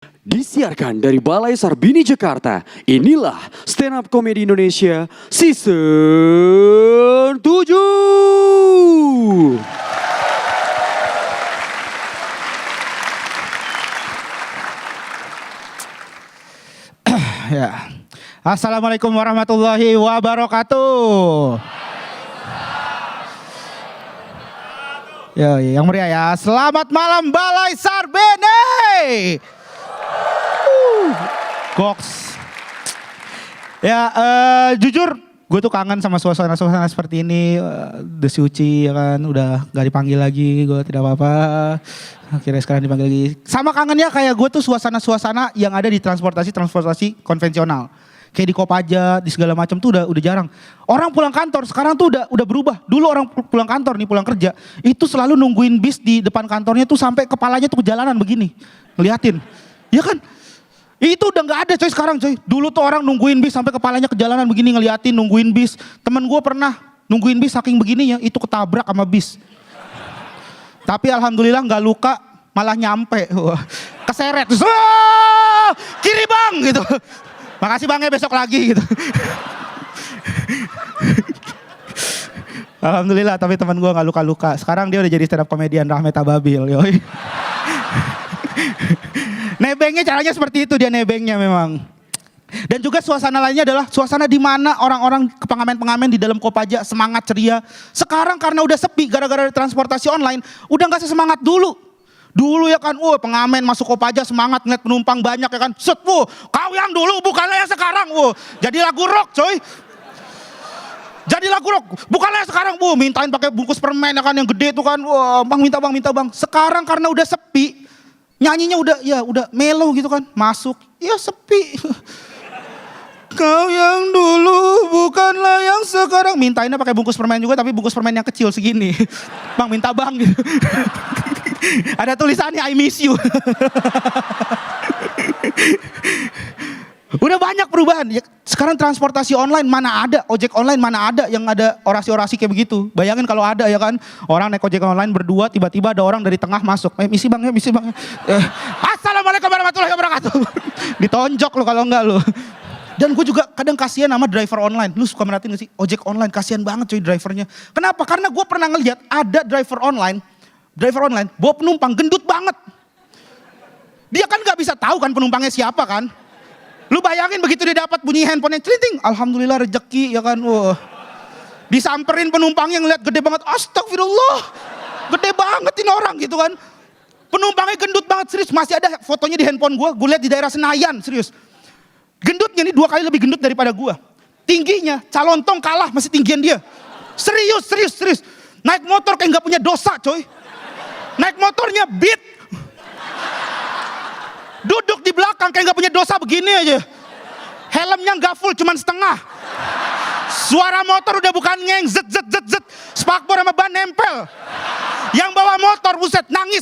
Disiarkan dari Balai Sarbini Jakarta, inilah Stand Up Comedy Indonesia Season 7. Ya. Assalamualaikum warahmatullahi wabarakatuh. Yang meriah ya. Selamat malam Balai Sarbini. Goks. Ya, jujur gue tuh kangen sama suasana-suasana seperti ini. Desi Uci ya kan udah gak dipanggil lagi, gue tidak apa-apa. Akhirnya sekarang dipanggil lagi. Sama kangennya kayak gue tuh suasana-suasana yang ada di transportasi konvensional. Kayak di Kopaja, di segala macam tuh udah jarang. Orang pulang kantor sekarang tuh udah berubah. Dulu orang pulang kantor nih, pulang kerja, itu selalu nungguin bis di depan kantornya tuh sampai kepalanya tuh ke jalanan begini, ngeliatin. Ya kan? Itu udah gak ada coy sekarang coy. Dulu tuh orang nungguin bis sampai kepalanya ke jalanan begini ngeliatin, nungguin bis. Temen gue pernah nungguin bis saking begininya, itu ketabrak sama bis. Tapi alhamdulillah gak luka, malah nyampe. Keseret. Kiri bang gitu. Makasih bang ya, besok lagi gitu. Alhamdulillah, tapi teman gue gak luka-luka. Sekarang dia udah jadi stand up komedian, Rahmat Ababil. Yoi. Nebengnya caranya seperti itu, dia nebengnya memang. Dan juga suasana lainnya adalah suasana di mana orang-orang pengamen-pengamen di dalam Kopaja semangat ceria. Sekarang karena udah sepi gara-gara transportasi online, udah gak sesemangat dulu. Dulu ya kan, pengamen masuk Kopaja semangat ngeliat penumpang banyak ya kan. Set, kau yang dulu bukanlah yang sekarang, jadi lagu rock coy. Jadi lagu rock, bukanlah yang sekarang, mintain pakai bungkus permen ya kan yang gede tuh kan. Bang minta bang. Sekarang karena udah sepi, nyanyinya udah mellow gitu kan. Masuk, ya sepi. Kau yang dulu bukanlah yang sekarang. Mintainnya pakai bungkus permen juga, tapi bungkus permen yang kecil segini. Bang minta bang gitu. Ada tulisannya I miss you. Udah banyak perubahan. Sekarang transportasi online mana ada, ojek online mana ada yang ada orasi-orasi kayak begitu. Bayangin kalau ada ya kan, orang naik ojek online berdua, tiba-tiba ada orang dari tengah masuk. Misi bang. Assalamualaikum warahmatullahi wabarakatuh. Ditonjok lo kalau enggak lo. Dan gue juga kadang kasihan sama driver online. Lu suka merhatiin gak sih? Ojek online kasihan banget cuy drivernya. Kenapa? Karena gue pernah ngeliat ada driver online bawa penumpang gendut banget. Dia kan gak bisa tahu kan penumpangnya siapa kan. Lu bayangin begitu dia dapat bunyi handphonenya clinting, alhamdulillah rezeki ya kan. Disamperin penumpangnya ngeliat gede banget, astagfirullah. Gede banget ini orang gitu kan. Penumpangnya gendut banget, serius. Masih ada fotonya di handphone gue lihat di daerah Senayan, serius. Gendutnya nih 2 kali lebih gendut daripada gue. Tingginya, Calontong kalah masih tinggian dia. Serius. Naik motor kayak gak punya dosa coy. Naik motornya Beat. Duduk di belakang kayak gak punya dosa begini aja. Helmnya gak full, cuman setengah. Suara motor udah bukan ngeng, zet. Spakbor sama ban nempel. Yang bawa motor, buset, nangis.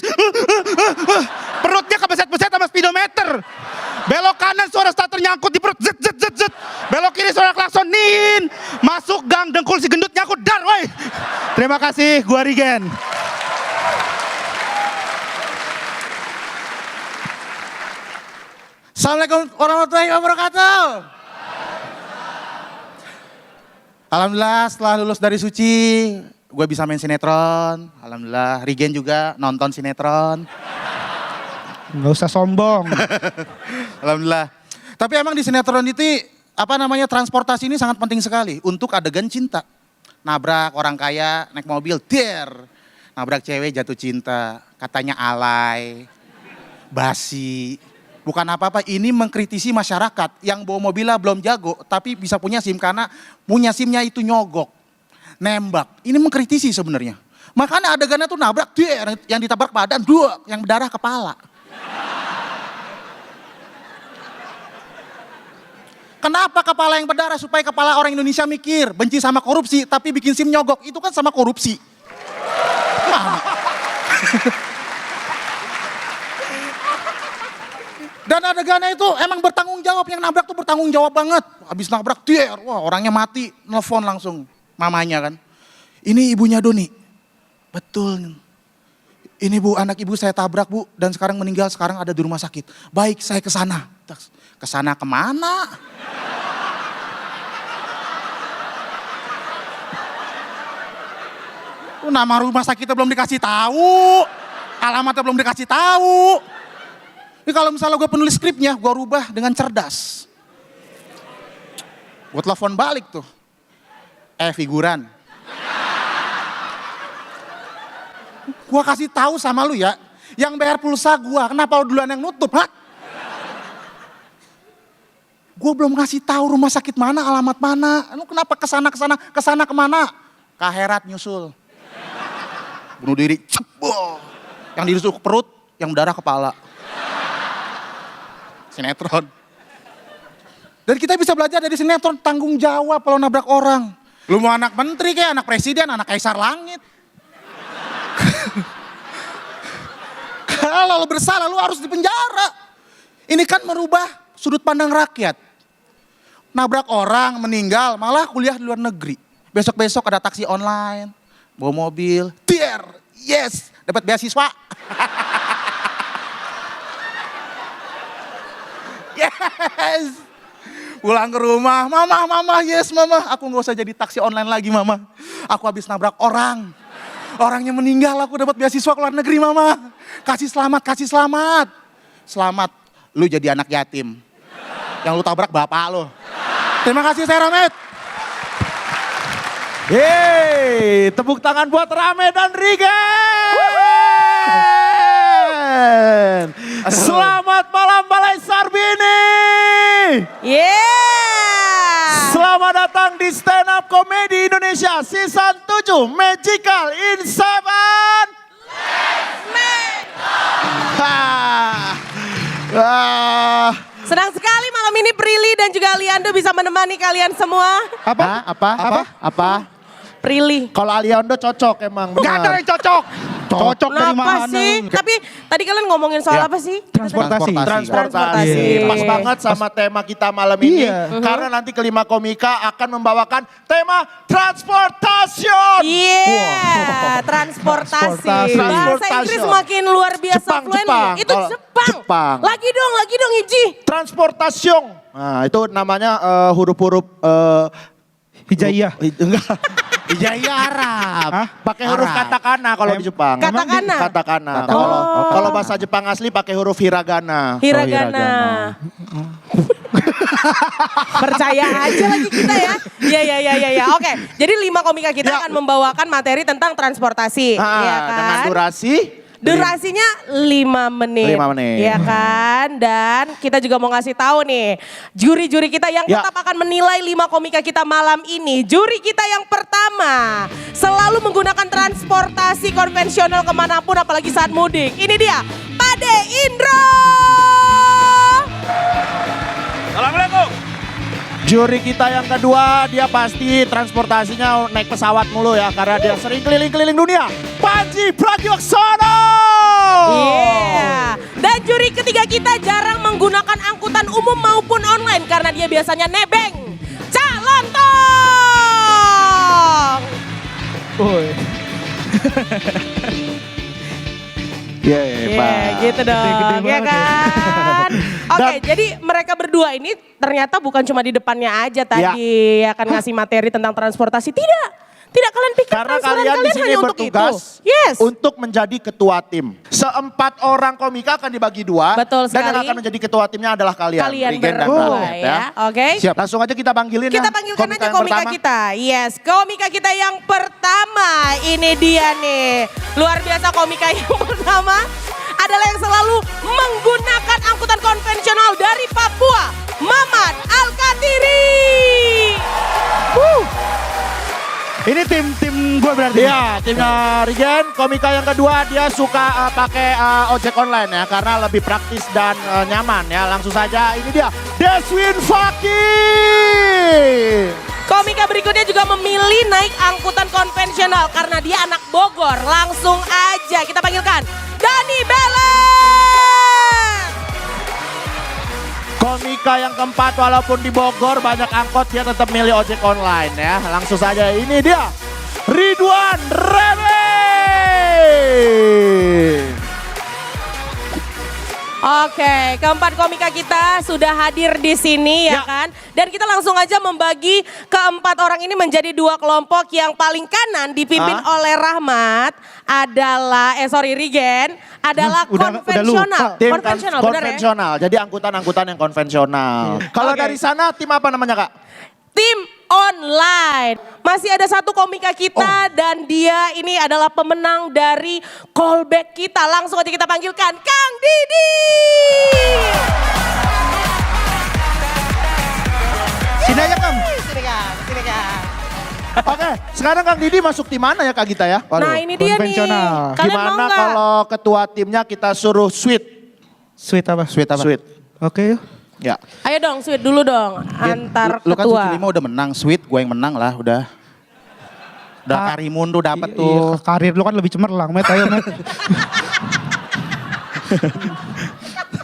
Perutnya kebeset-beset sama speedometer. Belok kanan suara starter nyangkut di perut, zet. Belok kiri suara klakson, nin. Masuk gang, dengkul si gendut nyangkut, dar, woi. Terima kasih, gua Rigen. Assalamualaikum warahmatullahi wabarakatuh. Alhamdulillah setelah lulus dari Suci, gue bisa main sinetron. Alhamdulillah, Rigen juga nonton sinetron. Gak usah sombong. Alhamdulillah. Tapi emang di sinetron itu, transportasi ini sangat penting sekali untuk adegan cinta. Nabrak orang kaya, naik mobil, nabrak cewek jatuh cinta, katanya alay, basi. Bukan apa-apa, ini mengkritisi masyarakat yang bawa mobilnya belum jago, tapi bisa punya SIM karena punya SIM-nya itu nyogok, nembak. Ini mengkritisi sebenarnya. Makanya adegannya tuh nabrak, yang ditabrak badan, yang berdarah kepala. Kenapa kepala yang berdarah? Supaya kepala orang Indonesia mikir, benci sama korupsi, tapi bikin SIM nyogok, itu kan sama korupsi. Mana? Dan adegannya itu emang bertanggung jawab, yang nabrak tuh bertanggung jawab banget. Habis nabrak, orangnya mati, nelfon langsung mamanya kan. Ini ibunya Doni. Betul. Ini Bu, anak ibu saya tabrak Bu, dan sekarang meninggal, sekarang ada di rumah sakit. Baik, saya ke sana. Ke sana kemana? Nama rumah sakitnya belum dikasih tahu, alamatnya belum dikasih tahu. Ini kalau misalnya gue penulis skripnya, gue rubah dengan cerdas. Gue telepon balik tuh. Figuran. Gue kasih tahu sama lu ya, yang bayar pulsa gue, kenapa lu duluan yang nutup, ha? Gue belum ngasih tahu rumah sakit mana, alamat mana. Lu kenapa kesana kemana? Kaherat nyusul. Bunuh diri, cebol. Yang ditusuk perut, yang berdarah kepala. Sinetron. Dan kita bisa belajar dari sinetron, tanggung jawab kalau nabrak orang. Lu mau anak menteri kayak anak presiden, anak kaisar langit. Kalau lu bersalah lu harus dipenjara. Ini kan merubah sudut pandang rakyat. Nabrak orang, meninggal, malah kuliah di luar negeri. Besok-besok ada taksi online, bawa mobil, yes, dapat beasiswa. Yes. Pulang ke rumah, mama, yes mama, aku gak usah jadi taksi online lagi mama. Aku habis nabrak orang. Orangnya meninggal, aku dapat beasiswa ke luar negeri mama. Kasih selamat. Selamat, lu jadi anak yatim. Yang lu tabrak bapak lu. Terima kasih saya Ramed. Yeay, tepuk tangan buat Rame dan Rigen. Selamat malam Balai Sarbini. Yeah. Selamat datang di Stand Up Comedy Indonesia Season 7 Magical in 7. Senang sekali malam ini Prilly dan juga Aliando bisa menemani kalian semua. Apa? Prilly. Kalau Aliando cocok emang benar. Gak ada yang cocok. Cocok dari Kenapa mana? sih? Tapi tadi kalian ngomongin soal apa sih? Transportasi. Transportasi. Pas banget sama tema kita malam ini. Iya. Karena nanti kelima komika akan membawakan tema transportation. Iya, transportasi. Bahasa Inggris makin luar biasa fluent. Itu Jepang. Lagi dong Iji. Transportation. Nah itu namanya huruf-huruf Hijaiyah. enggak. Hijaiyah Arab. Pakai huruf katakana kalau di Jepang. Katakana. Katakana. Oh. Kalau bahasa Jepang asli pakai huruf hiragana. Hiragana. Percaya aja lagi kita ya. Iya. Oke, jadi 5 komika kita akan membawakan materi tentang transportasi. Ya kan? Dengan Durasinya 5 menit. 5 menit. Ya kan? Dan kita juga mau ngasih tahu nih, juri-juri kita yang tetap akan menilai 5 komika kita malam ini. Juri kita yang pertama selalu menggunakan transportasi konvensional kemanapun apalagi saat mudik. Ini dia, Pade Indro. Assalamualaikum. Juri kita yang kedua, dia pasti transportasinya naik pesawat mulu ya. Karena dia sering keliling-keliling dunia. Panji Pragiwaksono. Iya. Dan juri ketiga kita jarang menggunakan angkutan umum maupun online. Karena dia biasanya nebeng. Calontong. Gitu dong, ya kan? Oke, jadi mereka berdua ini ternyata bukan cuma di depannya aja tadi akan ngasih materi tentang transportasi. Tidak kalian pikir Karena transferan kalian di sini hanya untuk bertugas itu. Yes. untuk menjadi ketua tim. 4 orang komika akan dibagi 2. Betul Dan yang sekali. akan menjadi ketua timnya adalah kalian. Kalian Rigen dan berdua Ramet, ya. Oke. Siap, langsung aja kita panggilin Kita ya, panggilkan aja yang komika pertama. kita. Yes, komika kita yang pertama. Ini dia nih. Luar biasa komika yang pertama adalah yang selalu menggunakan angkutan konvensional dari Papua. Mamat Alkatiri. Ini tim gue berarti. Iya, timnya Rigen. Komika yang kedua dia suka pakai ojek online ya. Karena lebih praktis dan nyaman ya. Langsung saja ini dia, Deswin Fakih. Komika berikutnya juga memilih naik angkutan konvensional karena dia anak Bogor. Langsung aja kita panggilkan Dani Belen. Komika yang keempat walaupun di Bogor banyak angkot dia tetap milih ojek online ya. Langsung saja ini dia, Ridwan Rebe. Oke, keempat komika kita sudah hadir di sini ya kan. Dan kita langsung aja membagi keempat orang ini menjadi dua kelompok. Yang paling kanan dipimpin oleh Rahmat adalah, Rigen, adalah konvensional. Tim Konvensional, benar ya? konvensional, jadi angkutan-angkutan yang konvensional. Kalau Oke. dari sana tim apa namanya Kak? Tim online. Masih ada satu komika kita dan dia ini adalah pemenang dari callback kita. Langsung aja kita panggilkan Kang Didi. Sini aja Kang. Sini Kang. Oke, sekarang Kang Didi masuk tim mana ya Kak Gita ya? Nah ini dia nih. konvensional. Kalian mau Gimana nggak? kalau ketua timnya kita suruh sweet? Sweet apa? Sweet apa? Sweet. Oke yuk. Ya. Ayo dong, sweet dulu dong. Antar Lu kan ketua. Suci Lima udah menang, Sweet gue yang menang lah udah. Udah Karimun tuh dapat tuh. Iya, karir lu kan lebih cemerlang, Met. Ayo, Met.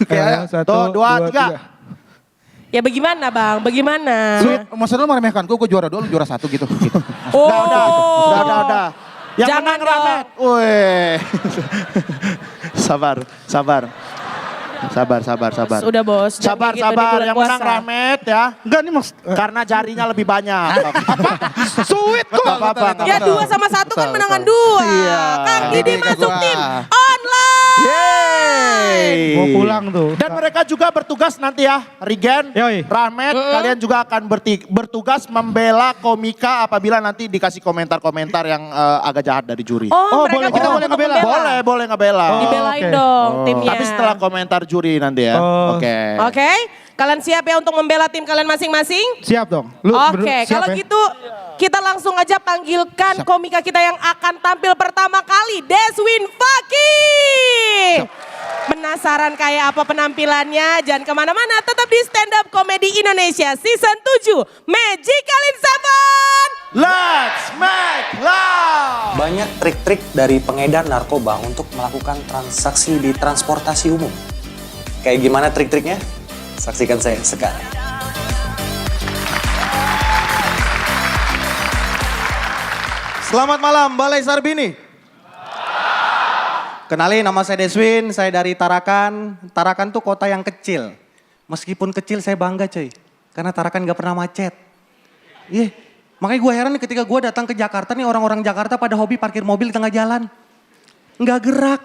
Oke, ayo. Tuh, dua, tiga. Ya bagaimana Bang, bagaimana? Sweet, maksud lu meremehkan gue juara 2, lu juara 1 gitu. Oh. Udah. Yang Jangan menang dong. Ramet. Wih. Sabar. Sudah bos. Sabar. Jangan gitu di bulan Yang menang puasa. Ramet ya. Enggak nih Mas. Karena jarinya lebih banyak. Sweet kok. Betul, betul, betul. Ya 2 sama 1 kan Betul, menangan betul. 2. Iya. Kang Didi Didi ke masuk gua. tim online. Yeay. Mau pulang tuh. Dan mereka juga bertugas nanti ya, Rigen, Yoi. Rahmet, kalian juga akan bertugas membela komika apabila nanti dikasih komentar-komentar yang agak jahat dari juri. Oh, boleh, mereka kita juga boleh untuk ngebela. membela. Boleh ngebela. Dibelain Oke. dong timnya. Tapi setelah komentar juri nanti ya. Oh. Oke. Oke, kalian siap ya untuk membela tim kalian masing-masing? Siap dong. Lu Oke, siap kalau ya? gitu kita langsung aja panggilkan komika kita yang akan tampil pertama kali, Deswin Fakih. Penasaran kayak apa penampilannya? Jangan kemana-mana, tetap di Stand Up Comedy Indonesia Season 7, Magicalin 7. Let's make love. Banyak trik-trik dari pengedar narkoba untuk melakukan transaksi di transportasi umum. Kayak gimana trik-triknya? Saksikan saya sekarang. Selamat malam, Balai Sarbini. Kenalin, nama saya Deswin, saya dari Tarakan. Tarakan tuh kota yang kecil. Meskipun kecil saya bangga cuy. Karena Tarakan gak pernah macet. Iya, makanya gue heran nih ketika gue datang ke Jakarta nih orang-orang Jakarta pada hobi parkir mobil di tengah jalan. Nggak gerak.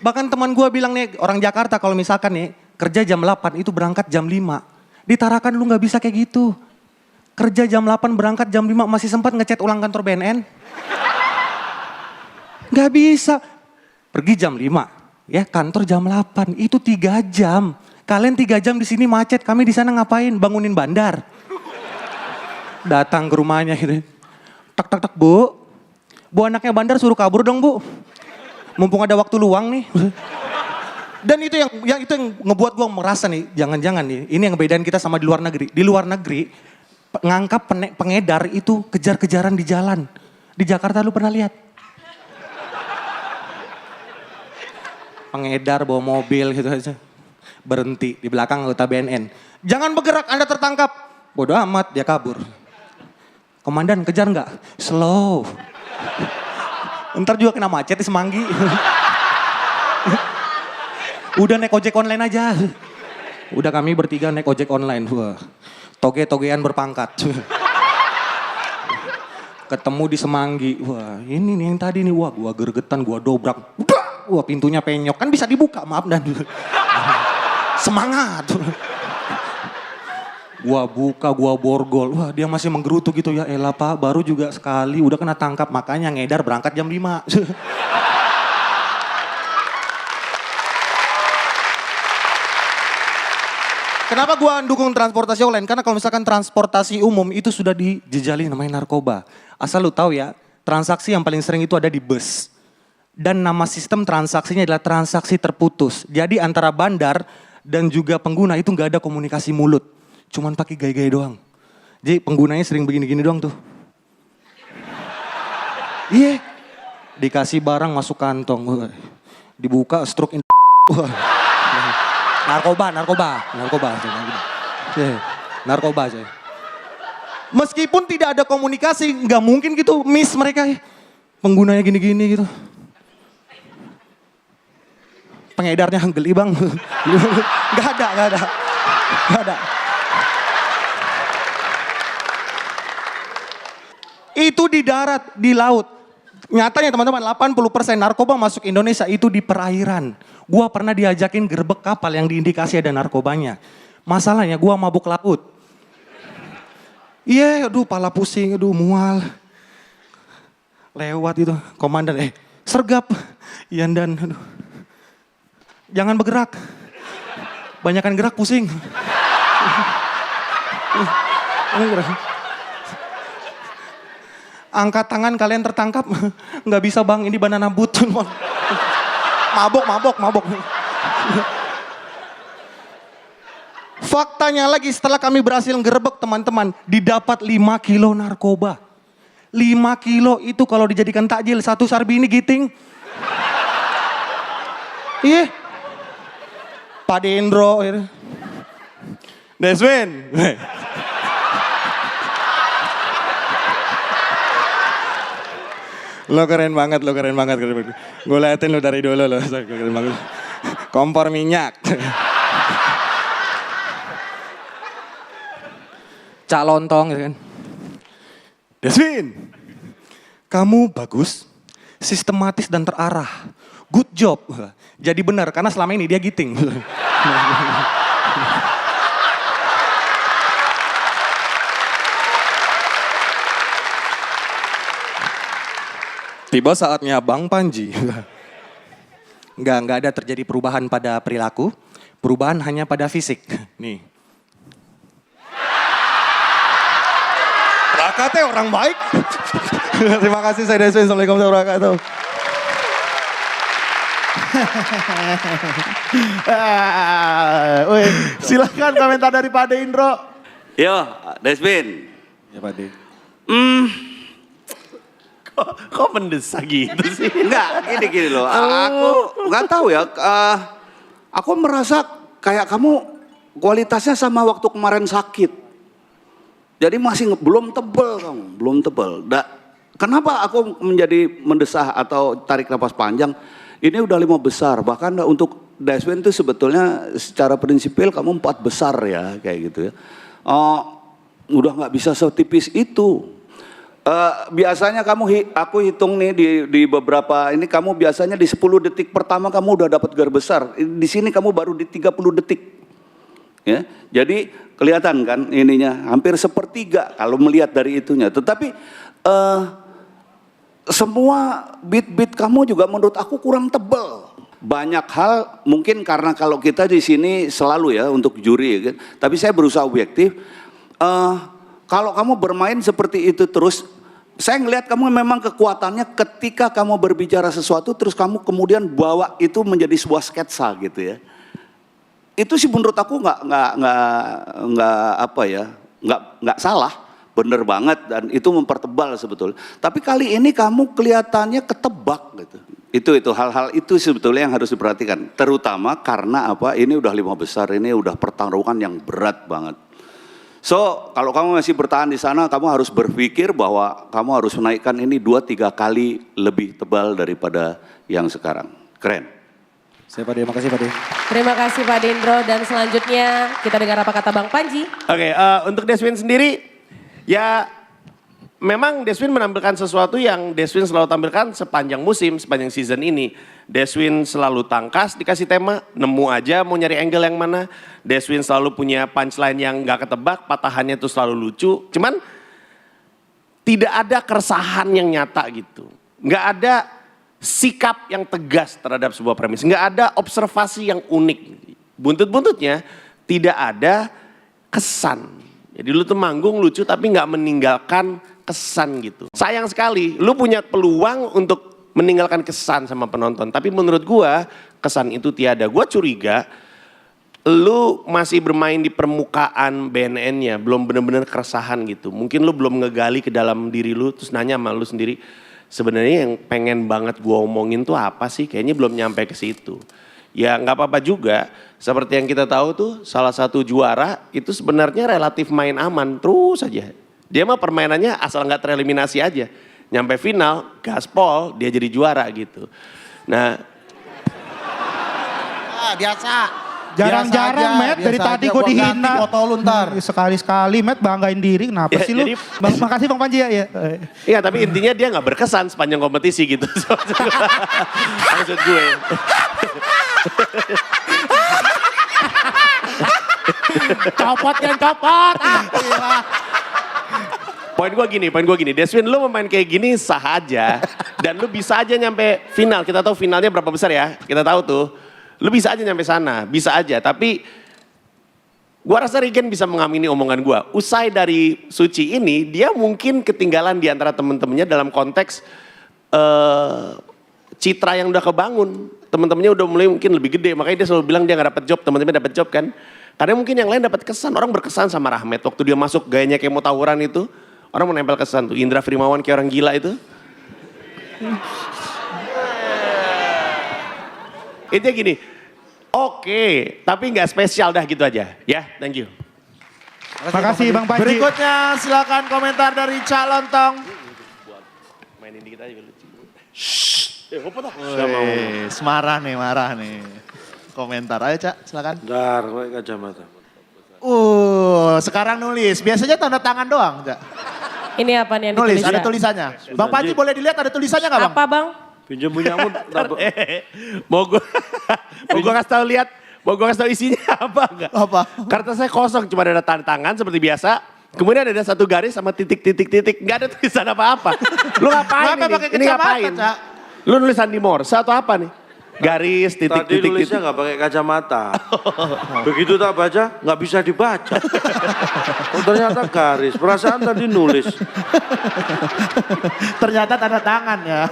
Bahkan teman gue bilang nih, orang Jakarta kalau misalkan nih kerja jam 8 itu berangkat jam 5. Di Tarakan lu gak bisa kayak gitu. Kerja jam 8 berangkat jam 5 masih sempat ngechat ulang kantor BNN. Gak bisa. Pergi jam 5, ya kantor jam 8, itu 3 jam. Kalian 3 jam di sini macet, kami di sana ngapain? Bangunin bandar. Datang ke rumahnya gitu. Tak, Bu. Bu anaknya bandar suruh kabur dong, Bu. Mumpung ada waktu luang nih. Dan itu yang ngebuat gue merasa nih, jangan-jangan nih, ini yang bedain kita sama di luar negeri. Di luar negeri, ngangkap pengedar itu kejar-kejaran di jalan. Di Jakarta lu pernah lihat? Pengedar bawa mobil gitu aja. Berhenti di belakang anggota BNN. Jangan bergerak, Anda tertangkap. Bodoh amat, dia kabur. Komandan, kejar nggak? Slow. Ntar juga kena macet di Semanggi. Udah naik ojek online aja. Udah kami bertiga naik ojek online. Wah, toge-togean berpangkat. Ketemu di Semanggi. Wah, ini nih yang tadi nih. Wah, gua gergetan, gua dobrak. Wah, pintunya penyok. Kan bisa dibuka, maaf dan. Semangat. Gua buka, gua borgol. Wah, dia masih menggerutu gitu ya. Elah Pak, baru juga sekali udah kena tangkap. Makanya ngedar berangkat jam 5. Kenapa gua dukung transportasi online? Karena kalau misalkan transportasi umum itu sudah dijejali namanya narkoba. Asal lu tahu ya, transaksi yang paling sering itu ada di bus. Dan nama sistem transaksinya adalah transaksi terputus. Jadi antara bandar dan juga pengguna itu nggak ada komunikasi mulut. Cuman pakai gaya-gaya doang. Jadi penggunanya sering begini-gini doang tuh. Iya. Dikasih barang masuk kantong. Wah. Dibuka stroke in. Wah. Narkoba. Narkoba aja. Meskipun tidak ada komunikasi, nggak mungkin gitu miss mereka ya. Penggunanya gini-gini gitu. pengedarnya geli bang. Gak ada. Itu di darat, di laut. Nyatanya teman-teman 80% narkoba masuk Indonesia itu di perairan. Gua pernah diajakin gerbek kapal yang diindikasi ada narkobanya. Masalahnya gua mabuk laut. Iya, aduh pala pusing, aduh mual. Lewat itu, komandan, sergap. Ian dan, aduh. Jangan bergerak. Banyakan gerak pusing. Angkat tangan kalian tertangkap. Nggak bisa bang, ini banana boat. Mabok. Faktanya lagi setelah kami berhasil ngerebek teman-teman, didapat 5 kilo narkoba. 5 kilo itu kalau dijadikan takjil, satu Sarbini giting. Iya. Pak Dendro. Deswin. Lo keren banget. Gue liatin lo dari dulu lo, keren banget. Kompor minyak. Cak lontong gitu kan. Deswin, kamu bagus, sistematis dan terarah. Good job. Jadi benar karena selama ini dia giting. Tiba saatnya Bang Panji. Enggak ada terjadi perubahan pada perilaku, perubahan hanya pada fisik. Nih. Rakatnya orang baik. Terima kasih saya Deswin. Assalamualaikum warahmatullahi wabarakatuh. Silakan komentar dari Pak Indro. Yo, Deswin. Ya Pak De. Kok mendesak gitu sih? Enggak, gini loh. Aku nggak tahu ya. Aku merasa kayak kamu kualitasnya sama waktu kemarin sakit. Jadi masih belum tebel kamu, belum tebel. Kenapa aku menjadi mendesah atau tarik napas panjang? Ini udah 5 besar. Bahkan untuk Deswin itu sebetulnya secara prinsipil kamu 4 besar ya, kayak gitu ya. Udah nggak bisa setipis itu. Biasanya aku hitung nih di beberapa ini kamu biasanya di 10 detik pertama kamu udah dapat gear besar. Di sini kamu baru di 30 detik. Ya. Jadi kelihatan kan ininya hampir sepertiga kalau melihat dari itunya. Tetapi semua beat kamu juga menurut aku kurang tebel. Banyak hal mungkin karena kalau kita di sini selalu ya untuk juri ya kan. Tapi saya berusaha objektif. Kalau kamu bermain seperti itu terus, saya ngelihat kamu memang kekuatannya ketika kamu berbicara sesuatu terus kamu kemudian bawa itu menjadi sebuah sketsa gitu ya. Itu sih menurut aku nggak salah, bener banget dan itu mempertebal sebetulnya. Tapi kali ini kamu kelihatannya ketebak gitu. Itu hal-hal itu sebetulnya yang harus diperhatikan. Terutama karena ini udah 5 besar, ini udah pertarungan yang berat banget. So, kalau kamu masih bertahan di sana, kamu harus berpikir bahwa kamu harus menaikkan ini 2-3 kali lebih tebal daripada yang sekarang. Keren. Saya Pak De, makasih Pak De. Terima kasih Pak Dendro dan selanjutnya kita dengar apa kata Bang Panji. Oke, untuk Deswin sendiri, ya memang Deswin menampilkan sesuatu yang Deswin selalu tampilkan sepanjang musim, sepanjang season ini. Deswin selalu tangkas dikasih tema, nemu aja mau nyari angle yang mana. Deswin selalu punya punchline yang gak ketebak, patahannya tuh selalu lucu. Cuman tidak ada keresahan yang nyata gitu. Gak ada sikap yang tegas terhadap sebuah premis. Gak ada observasi yang unik. Buntut-buntutnya tidak ada kesan. Jadi lu tuh manggung lucu tapi gak meninggalkan kesan gitu. Sayang sekali, lu punya peluang untuk meninggalkan kesan sama penonton. Tapi menurut gua kesan itu tiada. Gua curiga lu masih bermain di permukaan BNN-nya. Belum benar-benar keresahan gitu. Mungkin lu belum ngegali ke dalam diri lu terus nanya sama lu sendiri. Sebenarnya yang pengen banget gua omongin tuh apa sih? Kayaknya belum nyampe ke situ. Ya nggak apa-apa juga. Seperti yang kita tahu tuh salah satu juara itu sebenarnya relatif main aman terus aja. Dia mah permainannya asal nggak tereliminasi aja. Nyampe final, gaspol, dia jadi juara gitu. Nah, biasa. Jarang-jarang, Matt. Dari biasa tadi aja. gue Gua ganti dihina. foto lu ntar. Sekali-sekali, Matt, banggain diri. Kenapa Ya, sih lu? jadi- Makasih Bang Panji ya. Iya, tapi intinya dia nggak berkesan sepanjang kompetisi gitu. Maksud gue. Copot kan copot. Poin gue gini, Deswin lu memain kayak gini sah aja. Dan lu bisa aja nyampe final, kita tahu finalnya berapa besar ya, kita tahu tuh. Lu bisa aja nyampe sana, bisa aja. Tapi gua rasa Regen bisa mengamini omongan gua. Usai dari Suci ini, dia mungkin ketinggalan di antara temen-temennya dalam konteks citra yang udah kebangun. Temen-temennya udah mulai mungkin lebih gede, makanya dia selalu bilang dia gak dapet job, temen-temennya dapet job kan. Karena mungkin yang lain dapat kesan, orang berkesan sama Rahmat. Waktu dia masuk gayanya kayak mau tawuran itu, orang menempel kesan tuh. Indra Frimawan kayak orang gila itu. Intinya gini, oke, tapi nggak spesial dah gitu aja. Ya, thank you. Makasih Bang Panji. Berikutnya silakan komentar dari Cak Lontong. Mainin dikit aja lucu. Wih, marah nih. Komentar ayo Cak, silakan. Dar, pakai kacamata. Sekarang nulis. Biasanya tanda tangan doang, Cak. Ini apa nih yang Nulis, ditulis ada ya? tulisannya. Bang Panji boleh dilihat ada tulisannya nggak Bang? Apa Bang? Pinjam punyamu. Mau gue kasih tahu lihat, mau gue kasih tahu isinya apa enggak? Apa? Karena saya kosong, cuma ada tanda tangan seperti biasa. Kemudian ada satu garis sama titik-titik-titik, nggak ada tulisan apa-apa. Lu ngapain Kenapa ini? pakai Ini kacamata, ngapain? Cak? Lu nulis Sandi Morse atau apa nih? Garis, Tadi titik-titik. nulisnya nggak pakai kacamata. Begitu tak baca, nggak bisa dibaca. Oh, ternyata garis. Perasaan tadi nulis. Ternyata tanda tangan ya.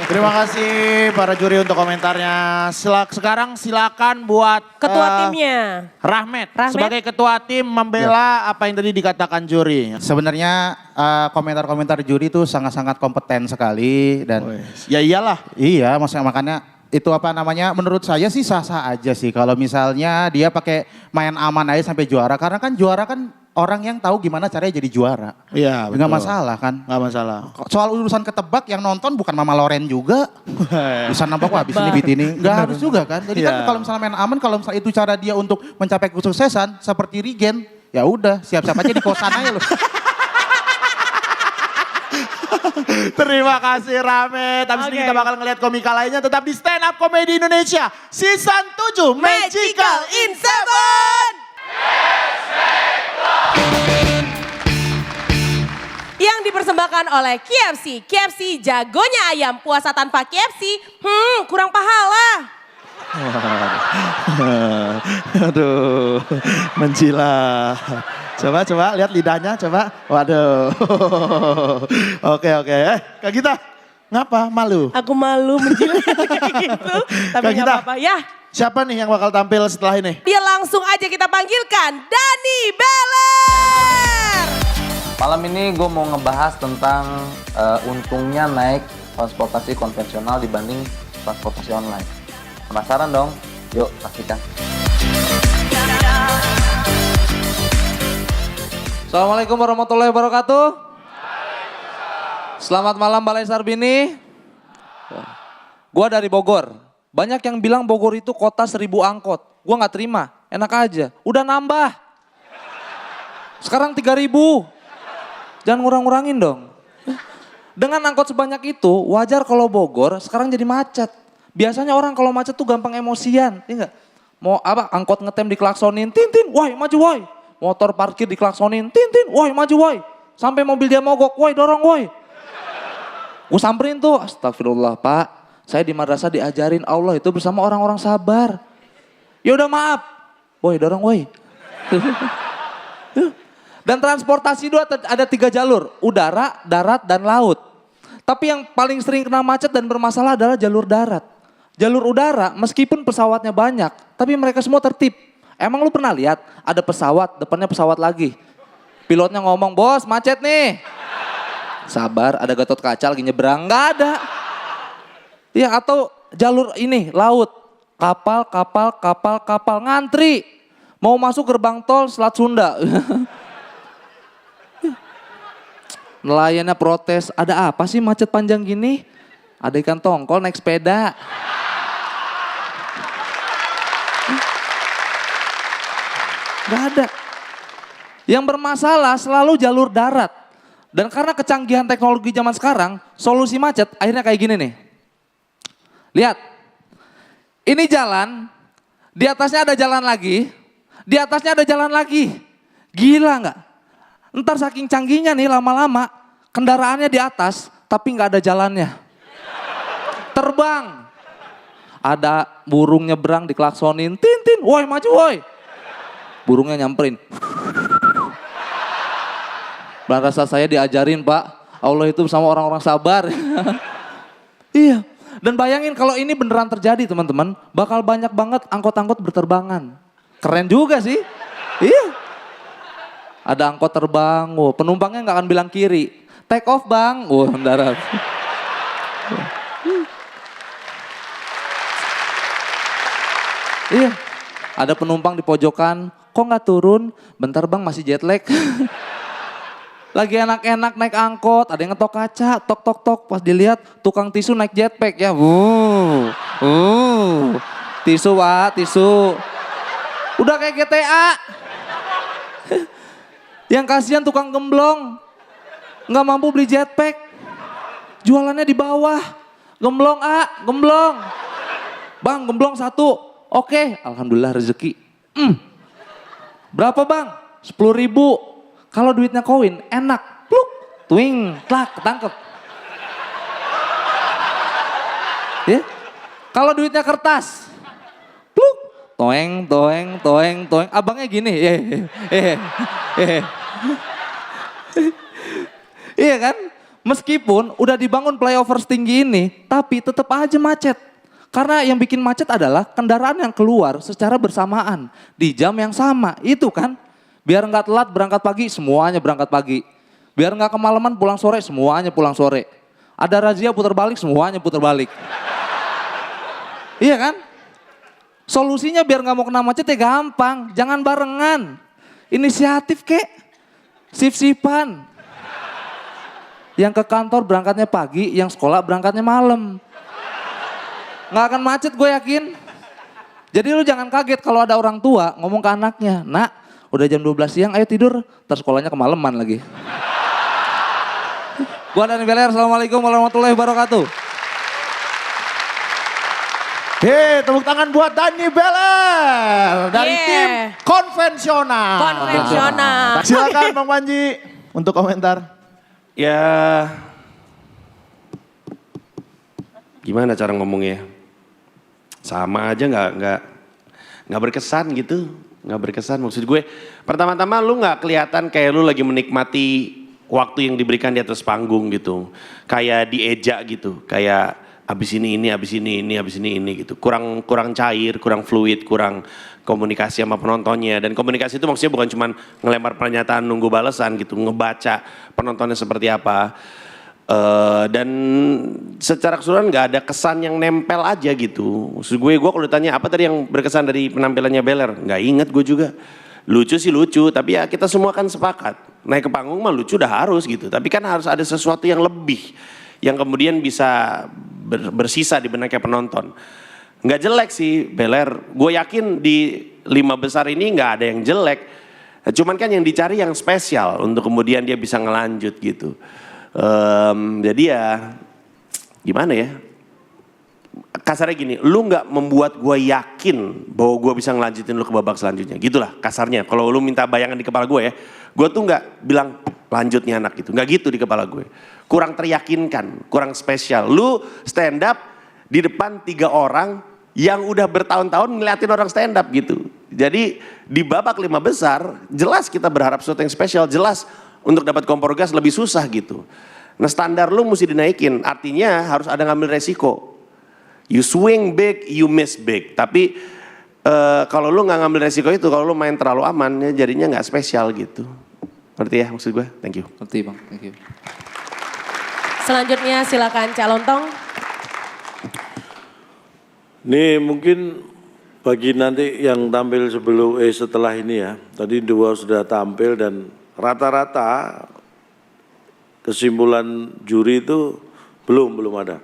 Terima kasih para juri untuk komentarnya. Sekarang silakan buat Ketua timnya. Rahmat Rahmat. sebagai ketua tim membela apa yang tadi dikatakan juri. Sebenarnya komentar-komentar juri itu sangat-sangat kompeten sekali dan Ya iyalah. iya makanya itu apa namanya menurut saya sih sah-sah aja sih kalau misalnya dia pakai main aman aja sampai juara karena kan juara kan orang yang tahu gimana caranya jadi juara. Iya, Nggak masalah kan. Nggak masalah. Soal urusan ketebak yang nonton bukan Mama Loren juga. Bisa nampak wah habis ini beat ini. Nggak harus juga kan. Jadi kan Iya. kalau misalnya main aman, kalau misalnya itu cara dia untuk mencapai kesuksesan seperti Regen, ya udah siap-siap aja di kosan aja loh. Terima kasih Rame. Habis ini Oke. kita bakal ngeliat komika lainnya tetap di Stand Up Comedy Indonesia Season 7 Magical in Seven. Yang dipersembahkan oleh KFC. KFC jagonya ayam. Puasa tanpa KFC, kurang pahala. Aduh, menjilat. Coba lihat lidahnya, coba. Waduh. Oke. Kak Gita, ngapa? Malu? Aku malu menjilat kayak gitu. Tapi Kak nggak Gita. apa-apa. Ya, Siapa nih yang bakal tampil setelah ini? dia langsung aja kita panggilkan. Dani Beler. Malam ini gue mau ngebahas tentang untungnya naik transportasi konvensional dibanding transportasi online. Penasaran dong? Yuk saksikan. Assalamualaikum warahmatullahi wabarakatuh. Selamat malam Balai Sarbini. Gue dari Bogor. Banyak yang bilang Bogor itu kota 1000 angkot. Gue nggak terima, enak aja. Udah nambah. Sekarang 3000. Jangan ngurang-ngurangin dong. Dengan angkot sebanyak itu, wajar kalau Bogor sekarang jadi macet. Biasanya orang kalau macet tuh gampang emosian, ya enggak? Mau apa? Angkot ngetem diklaksonin, tintin, woi maju woi. Motor parkir diklaksonin, tintin, woi maju woi. Sampai mobil dia mogok, woi dorong woi. Gue samperin tuh, astagfirullah Pak. Saya di madrasah diajarin Allah itu bersama orang-orang sabar. Ya udah maaf, woi dorong woi. Dan transportasi itu ada 3 jalur, udara, darat, dan laut. Tapi yang paling sering kena macet dan bermasalah adalah jalur darat. Jalur udara meskipun pesawatnya banyak, tapi mereka semua tertib. Emang lu pernah lihat ada pesawat, depannya pesawat lagi. Pilotnya ngomong, bos macet nih. Sabar, ada Gatot Kaca lagi nyebrang, nggak ada. Ya atau jalur ini, laut. Kapal, ngantri. Mau masuk gerbang tol Selat Sunda. Nelayannya protes, ada apa sih macet panjang gini? Ada ikan tongkol naik sepeda. Nggak ada. Yang bermasalah selalu jalur darat. Dan karena kecanggihan teknologi zaman sekarang, solusi macet akhirnya kayak gini nih. Lihat, ini jalan, di atasnya ada jalan lagi, di atasnya ada jalan lagi. Gila nggak? Ntar saking canggihnya nih lama-lama, kendaraannya di atas, tapi nggak ada jalannya. Terbang. Ada burung nyebrang diklaksonin, tin, woi maju woi. Burungnya nyamperin. Rasa saya diajarin Pak, Allah itu sama orang-orang sabar. Iya, dan bayangin kalau ini beneran terjadi teman-teman, bakal banyak banget angkot-angkot berterbangan. Keren juga sih, iya. Ada angkot terbang, penumpangnya nggak akan bilang kiri. Take off bang, mendarat. Iya, ada penumpang di pojokan, kok nggak turun? Bentar bang masih jet lag. Lagi enak-enak naik angkot, ada yang ngetok kaca, tok, pas dilihat tukang tisu naik jetpack ya, tisu Pak, tisu. Udah kayak GTA. Yang kasihan tukang gemblong, nggak mampu beli jetpack, jualannya di bawah, gemblong gemblong. Bang, gemblong 1, oke, alhamdulillah rezeki. Berapa bang? 10.000. Kalau duitnya koin, enak. Pluk, twing, tlak, ketangkep. Ya? Kalau duitnya kertas, pluk, toeng. Abangnya gini, Iya kan? Meskipun udah dibangun flyover setinggi ini, tapi tetap aja macet. Karena yang bikin macet adalah kendaraan yang keluar secara bersamaan di jam yang sama, itu kan? Biar nggak telat berangkat pagi, semuanya berangkat pagi. Biar nggak kemalaman pulang sore, semuanya pulang sore. Ada razia putar balik, semuanya putar balik. Iya kan? Solusinya biar nggak mau kena macet ya gampang, jangan barengan. Inisiatif kek, sip-sipan. Yang ke kantor berangkatnya pagi, yang sekolah berangkatnya malam. Nggak akan macet gue yakin. Jadi lu jangan kaget kalau ada orang tua ngomong ke anaknya, nak, udah jam 12 siang, ayo tidur, ntar sekolahnya kemalaman lagi. Gua Dani Beler, assalamualaikum warahmatullahi wabarakatuh. Tepuk tangan buat Dani Beler dari tim konvensional. Silakan Bang Panji untuk komentar. Ya, gimana cara ngomongnya? Sama aja nggak berkesan gitu. Nggak berkesan, maksud gue pertama-tama lu nggak kelihatan kayak lu lagi menikmati waktu yang diberikan di atas panggung gitu, kayak dieja gitu, kayak abis ini gitu, kurang cair, kurang fluid, kurang komunikasi sama penontonnya. Dan komunikasi itu maksudnya bukan cuma ngelempar pernyataan nunggu balasan gitu, ngebaca penontonnya seperti apa. Dan secara keseluruhan nggak ada kesan yang nempel aja gitu. Maksud gue kalau ditanya apa tadi yang berkesan dari penampilannya Beler, nggak inget gue juga. Lucu sih lucu, tapi ya kita semua kan sepakat naik ke panggung mah lucu udah harus gitu. Tapi kan harus ada sesuatu yang lebih, yang kemudian bisa bersisa di benaknya penonton. Nggak jelek sih Beler, gue yakin di 5 besar ini nggak ada yang jelek. Cuman kan yang dicari yang spesial untuk kemudian dia bisa ngelanjut gitu. Jadi ya gimana ya, kasarnya gini, lu nggak membuat gue yakin bahwa gue bisa ngelanjutin lu ke babak selanjutnya, gitulah kasarnya. Kalau lu minta bayangan di kepala gue ya, gue tuh nggak bilang lanjut nih anak gitu, nggak gitu di kepala gue. Kurang teryakinkan, kurang spesial. Lu stand up di depan 3 orang yang udah bertahun-tahun ngeliatin orang stand up gitu. Jadi di babak 5 besar, jelas kita berharap sesuatu yang spesial, jelas untuk dapat kompor gas lebih susah gitu. Nah standar lu mesti dinaikin, artinya harus ada ngambil resiko. You swing big, you miss big. Tapi kalau lu nggak ngambil resiko itu, kalau lu main terlalu aman, ya jadinya nggak spesial gitu. Ngerti ya maksud gue? Thank you. Ngerti bang, thank you. Selanjutnya silakan Cak Lontong. Ini mungkin bagi nanti yang tampil setelah ini ya. Tadi 2 sudah tampil dan rata-rata kesimpulan juri itu belum ada.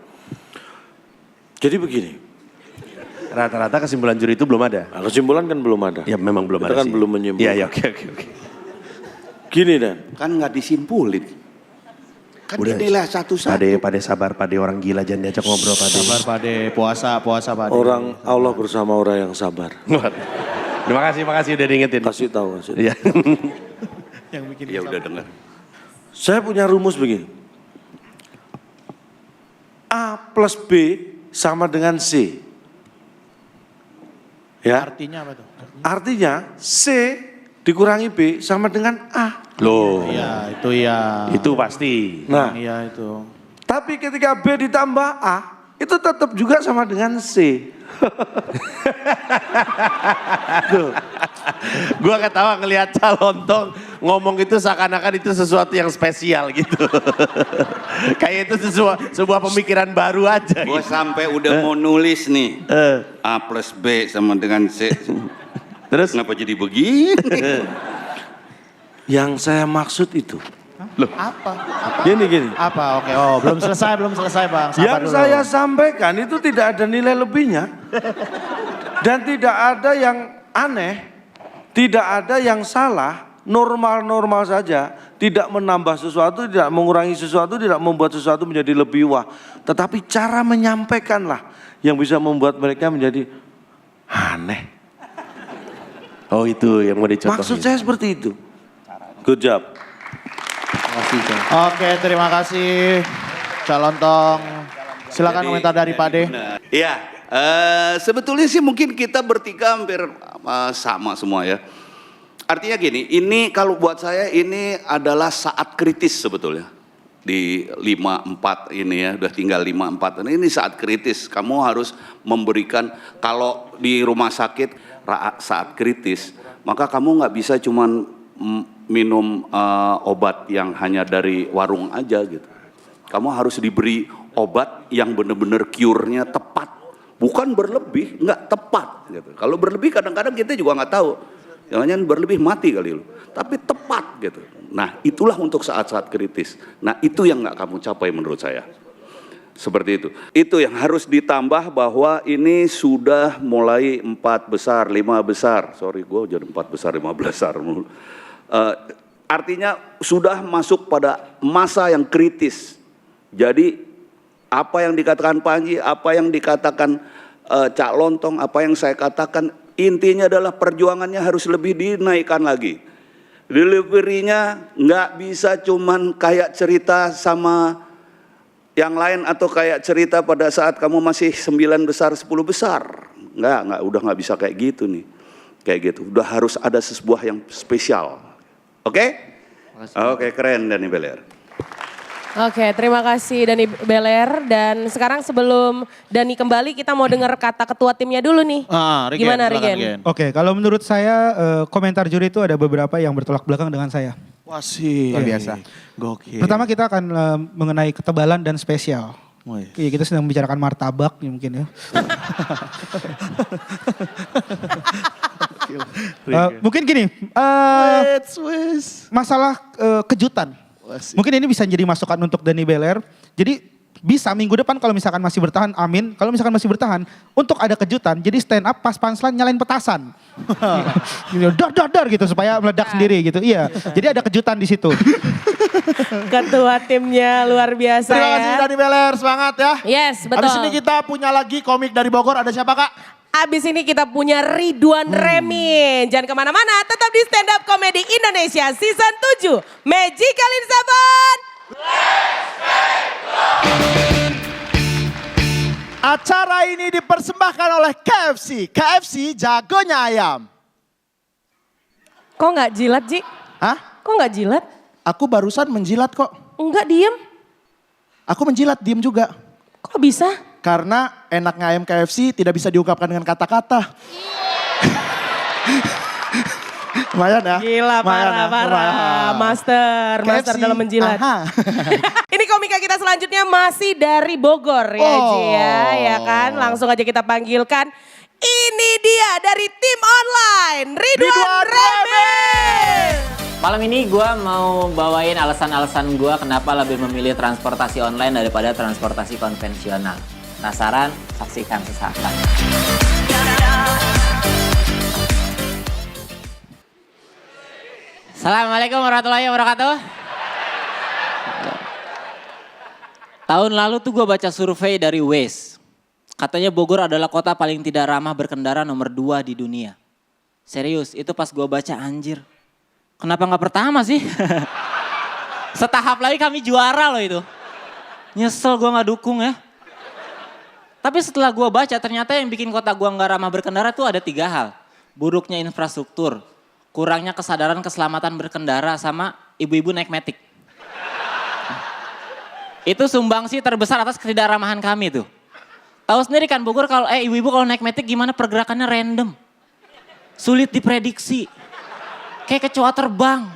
Jadi begini, Rata-rata kesimpulan juri itu belum ada. Nah, kesimpulan kan belum ada. Ya memang belum Kita ada kan sih. belum menyimpulkan. Iya, oke. Gini Dan. Kan nggak disimpulin. Kan dinilai satu-satu. Pade sabar, Pade orang gila jangan diajak ngobrol Pade. Sabar Pade, puasa Pade. Orang Allah bersama orang yang sabar. Terima kasih udah diingetin. Kasih tahu. Iya. Ya udah dengar. Saya punya rumus begini. A plus B sama dengan C. Ya. Artinya apa tuh? Artinya C dikurangi B sama dengan A. Loh, Iya, itu ya. itu pasti. Nah, Iya itu. tapi ketika B ditambah A, itu tetap juga sama dengan C. Gua ketawa ngelihat Calontong ngomong itu seakan-akan itu sesuatu yang spesial gitu. Kayak itu sebuah pemikiran baru aja. Gue Gitu. sampai udah mau nulis nih. A plus B sama dengan C. Terus? Kenapa jadi begini? Yang saya maksud itu. Apa? Gini. Apa? Oke. Oh, belum selesai Bang. Sabar Yang dulu. saya sampaikan itu tidak ada nilai lebihnya. Dan tidak ada yang aneh. Tidak ada yang salah. Normal-normal saja. Tidak menambah sesuatu, tidak mengurangi sesuatu, tidak membuat sesuatu menjadi lebih wah. Tetapi cara menyampaikanlah yang bisa membuat mereka menjadi aneh. Oh itu yang mau dicontohin. Maksud saya seperti itu. Good job. Oke, terima kasih Calontong. Silakan komentar dari Pade. Iya, sebetulnya sih mungkin kita bertiga hampir sama semua ya. Artinya gini, ini kalau buat saya ini adalah saat kritis sebetulnya. Di 5-4 ini ya, udah tinggal 5-4. Ini saat kritis, kamu harus memberikan, kalau di rumah sakit saat kritis, maka kamu nggak bisa cuman minum obat yang hanya dari warung aja gitu. Kamu harus diberi obat yang benar-benar cure-nya tepat. Bukan berlebih, nggak tepat gitu. Kalau berlebih kadang-kadang kita juga nggak tahu. Jangan-jangan berlebih mati kali lu. Tapi tepat gitu. Nah itulah untuk saat-saat kritis. Nah itu yang nggak kamu capai menurut saya. Seperti itu. Itu yang harus ditambah bahwa ini sudah mulai 4 besar, 5 besar. Sorry gue jadi 4 besar, 5 besar. Artinya sudah masuk pada masa yang kritis. Jadi apa yang dikatakan Panji, apa yang dikatakan Cak Lontong, apa yang saya katakan, intinya adalah perjuangannya harus lebih dinaikkan lagi. Delivery-nya nggak bisa cuman kayak cerita sama yang lain atau kayak cerita pada saat kamu masih 9 besar, 10 besar. Udah nggak bisa kayak gitu nih. Kayak gitu, udah harus ada sebuah yang spesial. Oke? Oke, keren Dani Beler. Oke, terima kasih Dani Beler. Dan sekarang sebelum Dani kembali, kita mau dengar kata ketua timnya dulu nih. Rigen, Gimana silakan, Rigen? Oke, kalau menurut saya komentar juri itu ada beberapa yang bertolak belakang dengan saya. Wah sih. Luar biasa. Gokil. Pertama kita akan mengenai ketebalan dan spesial. Iya, kita sedang membicarakan martabak ya mungkin ya. Mungkin gini, masalah kejutan. Mungkin ini bisa jadi masukan untuk Dani Beler. Jadi bisa minggu depan kalau misalkan masih bertahan, amin. Kalau misalkan masih bertahan, untuk ada kejutan, jadi stand up pas punchline nyalain petasan. Dar gitu supaya meledak sendiri gitu. Iya, jadi ada kejutan di situ. Ketua timnya luar biasa Terima ya. kasih Dani Beler, semangat ya. Yes, betul. Habis ini kita punya lagi komik dari Bogor, ada siapa Kak? Abis ini kita punya Ridwan Remin. Jangan kemana-mana, tetap di Stand Up Comedy Indonesia Season 7. Magical in 7. Acara ini dipersembahkan oleh KFC. KFC jagonya ayam. Kok nggak jilat, Ji? Hah? Kok nggak jilat? Aku barusan menjilat kok. Enggak, diem. Aku menjilat, diem juga. Kok bisa? Karena enaknya ayam KFC tidak bisa diungkapkan dengan kata-kata. Lumayan ya. Gila, parah. Master KFC, dalam menjilat. aha. Ini komika kita selanjutnya masih dari Bogor ya, Ji ya kan? Langsung aja kita panggilkan. Ini dia dari tim online, Ridwan Remin. Malam ini gue mau bawain alasan-alasan gue kenapa lebih memilih transportasi online daripada transportasi konvensional. Penasaran? Saksikan sesaat lagi. Assalamualaikum warahmatullahi wabarakatuh. Tahun lalu tuh gue baca survei dari Waze. Katanya Bogor adalah kota paling tidak ramah berkendara nomor 2 di dunia. Serius, itu pas gue baca anjir. Kenapa gak pertama sih? Setahap lagi kami juara loh itu. Nyesel gue gak dukung ya. Tapi setelah gue baca ternyata yang bikin kota gue gak ramah berkendara tuh ada 3 hal. Buruknya infrastruktur, kurangnya kesadaran keselamatan berkendara sama ibu-ibu naik matic. Itu sumbangsi terbesar atas ketidakramahan kami tuh. Tahu sendiri kan Bogor kalau ibu-ibu kalau naik matic gimana pergerakannya random. Sulit diprediksi. Kayak kecoa terbang.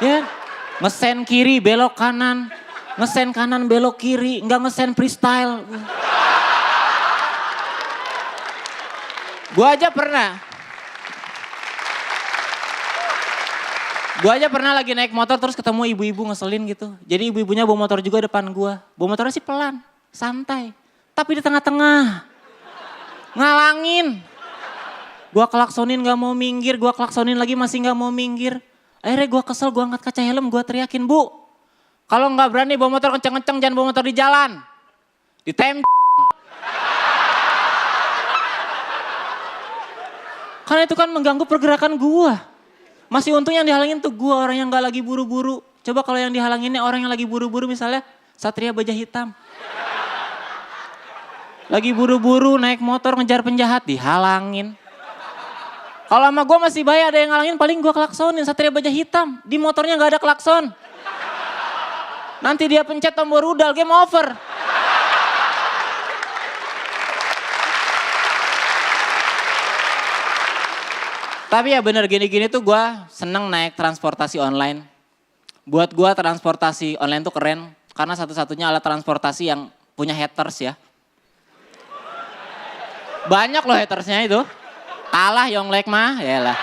Ya, ngesen kiri belok kanan, ngesen kanan belok kiri, nggak ngesen freestyle. Gua aja pernah lagi naik motor terus ketemu ibu-ibu ngeselin gitu. Jadi ibu-ibunya bawa motor juga depan gua. Bawa motornya sih pelan, santai. Tapi di tengah-tengah, ngalangin. Gua klaksonin gak mau minggir, gua klaksonin lagi masih gak mau minggir. Akhirnya gua kesel, gua angkat kaca helm, gua teriakin, Bu. Kalau gak berani bawa motor kenceng-kenceng, jangan bawa motor di jalan. Ditem. Karena itu kan mengganggu pergerakan gua. Masih untung yang dihalangin tuh gue orang yang gak lagi buru-buru. Coba kalau yang dihalanginnya orang yang lagi buru-buru misalnya Satria Baja Hitam. Lagi buru-buru naik motor ngejar penjahat dihalangin. Kalau sama gue masih bayar ada yang ngalangin paling gue klaksonin Satria Baja Hitam. Di motornya gak ada klakson. Nanti dia pencet tombol rudal game over. Tapi ya bener gini-gini tuh gue seneng naik transportasi online. Buat gue transportasi online tuh keren. Karena satu-satunya alat transportasi yang punya haters ya. Banyak loh hatersnya itu. Kalah Yonglek mah, yalah.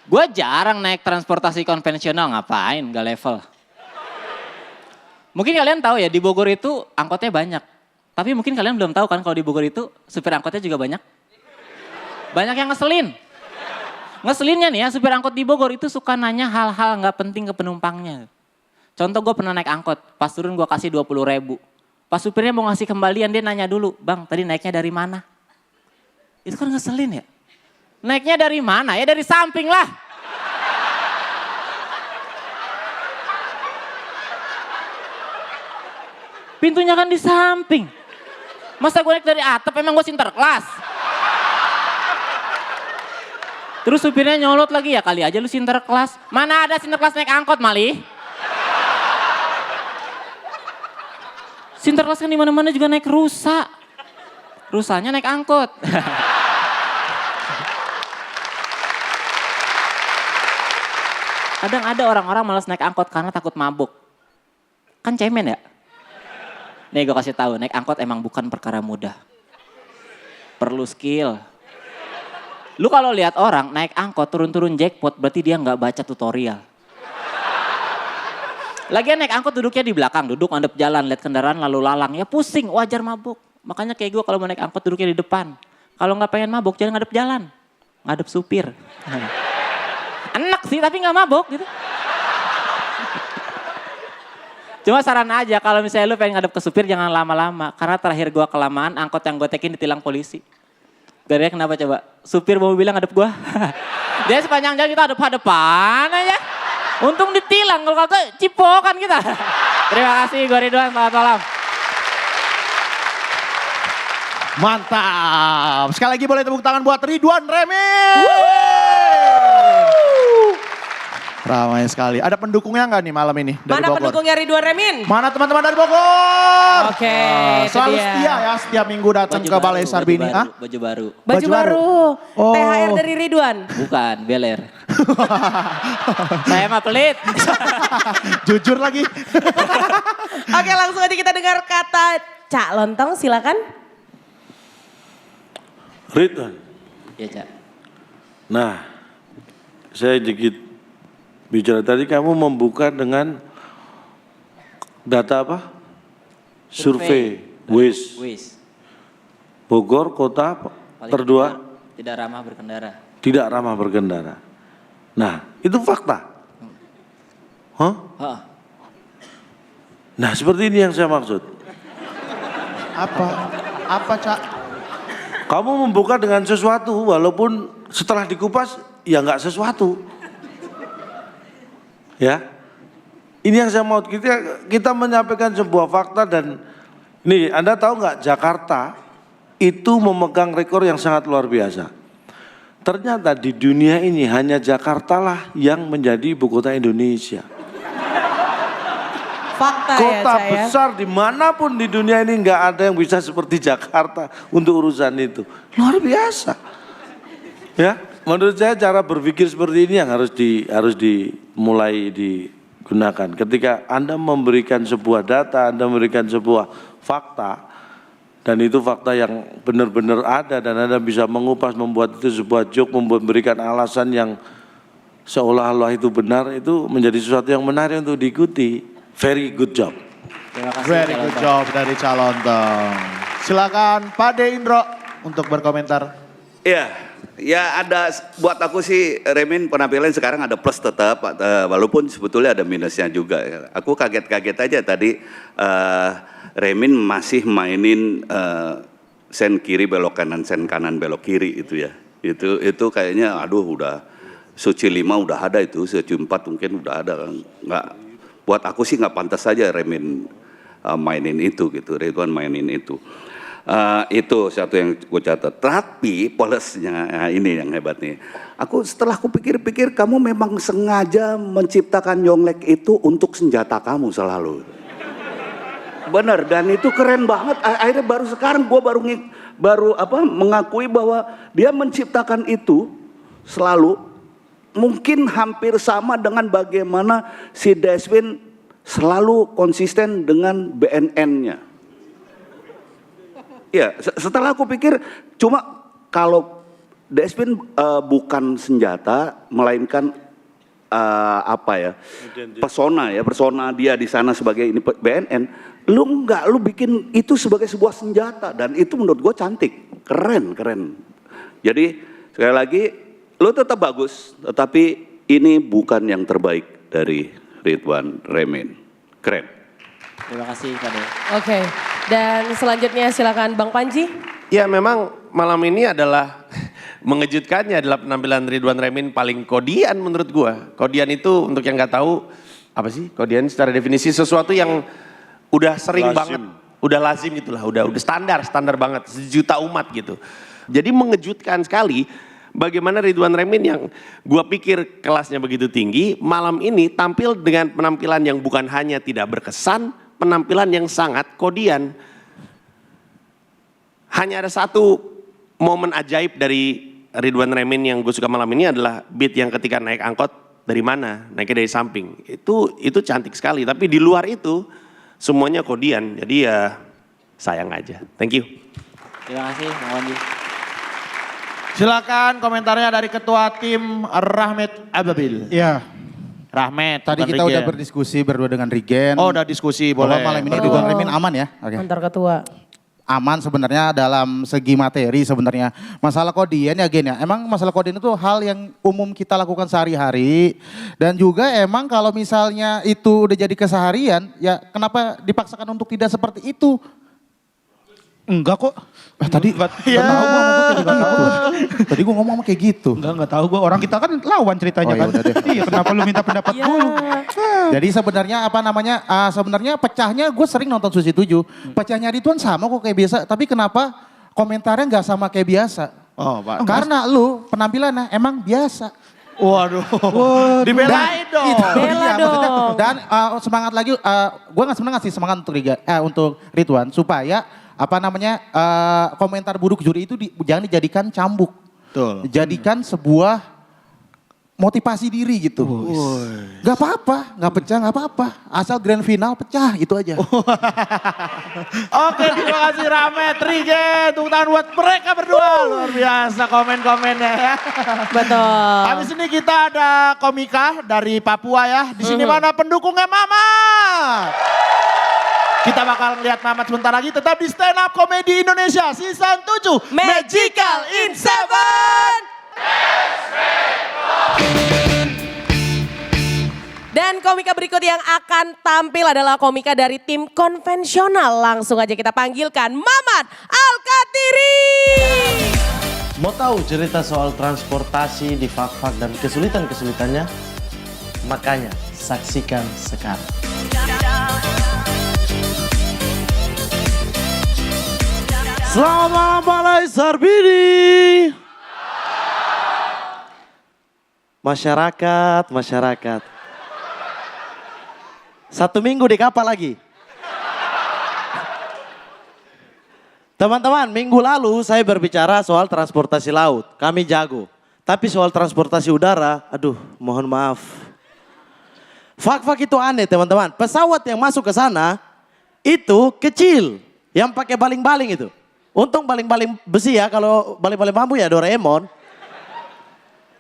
Gue jarang naik transportasi konvensional, ngapain, gak level. Mungkin kalian tahu ya di Bogor itu angkotnya banyak. Tapi mungkin kalian belum tahu kan kalau di Bogor itu supir angkotnya juga banyak. Banyak yang ngeselin. Ngeselinnya nih ya supir angkot di Bogor itu suka nanya hal-hal gak penting ke penumpangnya. Contoh gue pernah naik angkot, pas turun gue kasih 20.000. Pas supirnya mau ngasih kembalian dia nanya dulu, Bang tadi naiknya dari mana? Itu kan ngeselin ya. Naiknya dari mana? Ya dari samping lah. Pintunya kan di samping. Masa gue naik dari atap emang gue sinterklas? Terus supirnya nyolot lagi ya kali aja lu sinterklas. Mana ada sinterklas naik angkot Mali? Sinterklas kan di mana-mana juga naik rusa. Rusanya naik angkot. Kadang ada orang-orang malas naik angkot karena takut mabuk. Kan cemen ya? Nih gue kasih tahu, naik angkot emang bukan perkara mudah. Perlu skill. Lu kalau lihat orang naik angkot turun-turun jackpot berarti dia nggak baca tutorial. Lagian naik angkot duduknya di belakang, duduk ngadep jalan, lihat kendaraan lalu lalang. Ya pusing, wajar mabuk. Makanya kayak gue kalau mau naik angkot duduknya di depan. Kalau nggak pengen mabuk jangan ngadep jalan, ngadep supir. Enak sih tapi nggak mabuk gitu. Cuma saran aja kalau misalnya lu pengen ngadep ke supir jangan lama-lama. Karena terakhir gua kelamaan angkot yang gue tekin ditilang polisi. Gara-gara kenapa coba? Supir mau bilang ngadep gua. Dia sepanjang jalan kita hadap-hadapan aja. Untung ditilang kalau kagak cipokan kita. Terima kasih gue Ridwan, selamat malam. Mantap. Sekali lagi boleh tepuk tangan buat Ridwan Remil. Ramai sekali. Ada pendukungnya nggak nih malam ini dari Mana Bogor? pendukungnya Ridwan Remin? Mana teman-teman dari Bogor? Oke, itu selalu dia. setia ya setiap minggu datang ke Balai Sarbini. Baju baru. Baju baru. Oh. THR dari Ridwan. Bukan, beler. Saya mah pelit. Jujur lagi. Oke, langsung aja kita dengar kata Cak Lontong, silakan. Ridwan. Ya, Cak. Nah, saya dikit bicara tadi kamu membuka dengan Data apa? Survei. WIS. Bogor kota Paling terdua tidak ramah berkendara. tidak ramah berkendara. Nah, itu fakta. Hah? Hah. Nah, seperti ini yang saya maksud. Apa Cak? Kamu membuka dengan sesuatu walaupun setelah dikupas ya nggak sesuatu. Ya. Ini yang saya mau, kita menyampaikan sebuah fakta. Dan nih, Anda tahu nggak, Jakarta itu memegang rekor yang sangat luar biasa. Ternyata di dunia ini hanya Jakarta lah yang menjadi ibu kota Indonesia. Fakta Kota ya, Cak, ya. besar dimanapun di dunia ini nggak ada yang bisa seperti Jakarta untuk urusan itu. Luar biasa. Ya, menurut saya cara berpikir seperti ini yang harus dimulai digunakan. Ketika Anda memberikan sebuah data, Anda memberikan sebuah fakta, dan itu fakta yang benar-benar ada, dan Anda bisa mengupas, membuat itu sebuah joke, memberikan alasan yang seolah-olah itu benar, itu menjadi sesuatu yang menarik untuk diikuti. Very good job. Terima kasih. Very good job dari Calontong. Silakan Pak De Indro untuk berkomentar. Iya, ya ada, buat aku sih Remin penampilan sekarang ada plus tetap, walaupun sebetulnya ada minusnya juga. Aku kaget-kaget aja tadi Remin masih mainin sen kiri belok kanan, sen kanan belok kiri itu ya. Itu kayaknya aduh udah Suci 5 udah ada itu, Suci 4 mungkin udah ada kan. Nggak, buat aku sih nggak pantas saja Remin mainin itu gitu, Ridwan mainin itu. Itu satu yang gue catat. Tapi plusnya ini yang hebat nih. Setelah aku pikir-pikir, kamu memang sengaja menciptakan Yonglek itu untuk senjata kamu selalu. Bener, dan itu keren banget. Akhirnya baru sekarang gue baru mengakui bahwa dia menciptakan itu selalu. Mungkin hampir sama dengan bagaimana si Deswin selalu konsisten dengan BNN-nya. Ya, setelah aku pikir, cuma kalau Deswin bukan senjata, melainkan persona dia di sana sebagai ini BNN. Lu bikin itu sebagai sebuah senjata, dan itu menurut gue cantik, keren. Jadi sekali lagi, lu tetap bagus, tetapi ini bukan yang terbaik dari Ridwan Remin. Keren. Terima kasih Pak De. Oke, dan selanjutnya silakan Bang Panji. Ya memang malam ini adalah mengejutkannya adalah penampilan Ridwan Remin paling kodian menurut gua. Kodian itu untuk yang nggak tahu apa sih? Kodian secara definisi sesuatu yang udah sering banget, udah lazim itulah, udah standar banget, sejuta umat gitu. Jadi mengejutkan sekali bagaimana Ridwan Remin yang gua pikir kelasnya begitu tinggi, malam ini tampil dengan penampilan yang bukan hanya tidak berkesan, penampilan yang sangat kodian. Hanya ada satu momen ajaib dari Ridwan Remin yang gue suka malam ini adalah beat yang ketika naik angkot dari mana? Naiknya dari samping. Itu cantik sekali, tapi di luar itu semuanya kodian. Jadi ya sayang aja. Thank you. Terima kasih Bang Panji. Silakan komentarnya dari Ketua Tim Rahmat Ababil. Iya. Rahmat. Tadi kita udah berdiskusi berdua dengan Rigen. Oh, udah diskusi, boleh. Malam ini Ridwan Remin aman ya? Oke. Antar ketua. Aman sebenarnya dalam segi materi sebenarnya. Masalah kodian ya Gen ya. Emang masalah kodian itu hal yang umum kita lakukan sehari-hari. Dan juga emang kalau misalnya itu udah jadi keseharian, ya kenapa dipaksakan untuk tidak seperti itu? Enggak kok. Tadi tadi gue ngomong kayak gitu. Enggak tahu gue. Orang kita kan lawan ceritanya kan. Iya, kenapa lu minta pendapat dulu? Jadi sebenarnya sebenarnya pecahnya gue sering nonton Susi 7. Pecahnya Ridwan sama kok kayak biasa, tapi kenapa komentarnya nggak sama kayak biasa? Oh, Pak. Karena lu penampilannya emang biasa. Waduh. Dibelain dong. Bela dong. Dan semangat lagi, gue ngasih semangat untuk Ridwan supaya komentar buruk juri itu jangan dijadikan cambuk. Betul. Jadikan sebuah motivasi diri gitu. Gak apa-apa, gak pecah gak apa-apa. Asal grand final pecah, itu aja. Oke, terima kasih Rahmat, Rigen. Tepuk tangan buat mereka berdua. Luar biasa komen-komennya ya. Betul. Habis ini kita ada komika dari Papua ya. Di sini mana pendukungnya Mama? Kita bakal ngeliat Mamat sebentar lagi tetap di Stand Up Comedy Indonesia Season 7 Magical in Seven. Dan komika berikut yang akan tampil adalah komika dari tim konvensional. Langsung aja kita panggilkan Mamat Alkatiri. Mau tahu cerita soal transportasi di Fak-Fak dan kesulitan-kesulitannya? Makanya saksikan sekarang. Selamat malam Balai Sarbini. Masyarakat. 1 minggu di kapal lagi. Teman-teman, minggu lalu saya berbicara soal transportasi laut. Kami jago. Tapi soal transportasi udara, aduh mohon maaf. Fak-Fak itu aneh teman-teman. Pesawat yang masuk ke sana itu kecil. Yang pakai baling-baling itu. Untung baling-baling besi ya, kalau baling-baling bambu ya Doraemon.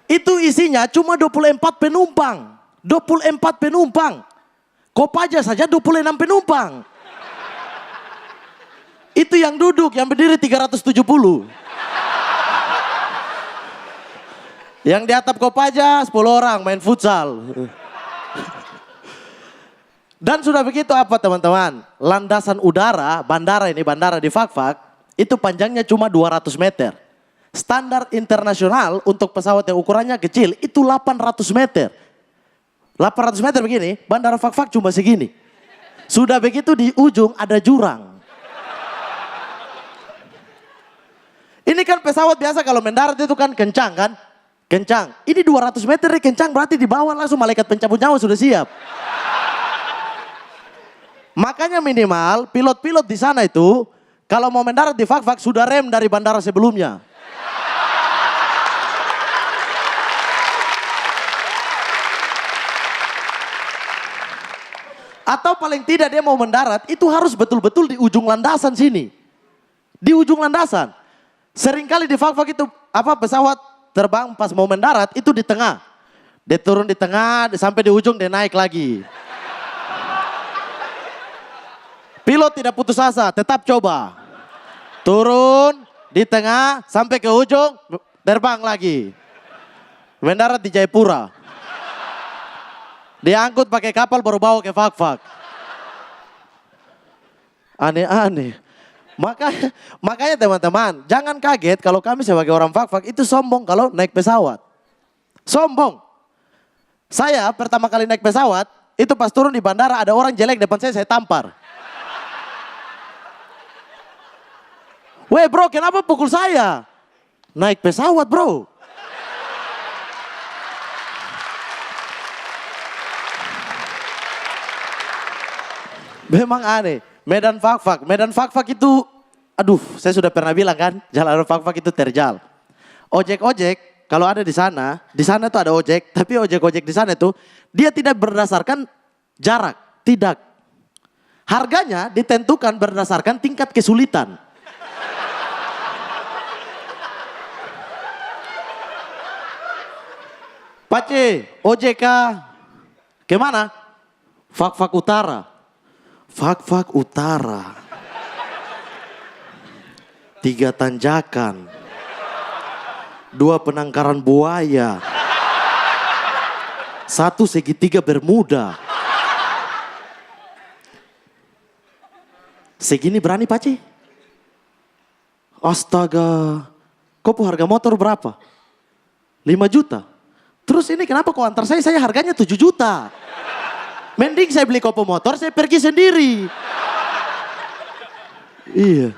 Itu isinya cuma 24 penumpang. 24 penumpang. Kopaja saja 26 penumpang. Itu yang duduk, yang berdiri 370. Yang di atap Kopaja 10 orang main futsal. Dan sudah begitu apa teman-teman? Landasan udara, bandara di Fak-Fak, itu panjangnya cuma 200 meter. Standar internasional untuk pesawat yang ukurannya kecil itu 800 meter. 800 meter begini, bandara Fak-Fak cuma segini. Sudah begitu di ujung ada jurang. Ini kan pesawat biasa kalau mendarat itu kan kencang kan? Kencang. Ini 200 meter nih kencang berarti di bawah langsung malaikat pencabut nyawa sudah siap. Makanya minimal pilot-pilot di sana itu kalau mau mendarat di Fak-Fak sudah rem dari bandara sebelumnya. Atau paling tidak dia mau mendarat itu harus betul-betul di ujung landasan sini. Di ujung landasan. Seringkali di Fak-Fak itu pesawat terbang pas mau mendarat itu di tengah. Dia turun di tengah sampai di ujung dia naik lagi. Pilot tidak putus asa, tetap coba. Turun di tengah sampai ke ujung terbang lagi. Mendarat di Jayapura. Diangkut pakai kapal baru bawa ke Fak-Fak. Aneh-aneh. Makanya teman-teman, jangan kaget kalau kami sebagai orang Fak-Fak itu sombong kalau naik pesawat. Sombong. Saya pertama kali naik pesawat, itu pas turun di bandara ada orang jelek depan saya tampar. Weh bro, kenapa pukul saya? Naik pesawat bro. Memang aneh. Medan Fak-Fak itu, aduh saya sudah pernah bilang kan, jalan Fak-Fak itu terjal. Ojek-ojek kalau ada di sana tuh ada ojek, tapi ojek-ojek di sana itu dia tidak berdasarkan jarak, tidak. Harganya ditentukan berdasarkan tingkat kesulitan. Pace, OJK, kemana? Fak-Fak Utara. Fak-Fak Utara. 3 tanjakan. 2 penangkaran buaya. 1 segitiga Bermuda. Segini berani Pace? Astaga. Kok harga motor berapa? 5 juta. Terus ini kenapa kau antar saya harganya 7 juta. Mending saya beli kopo motor, saya pergi sendiri. Iya.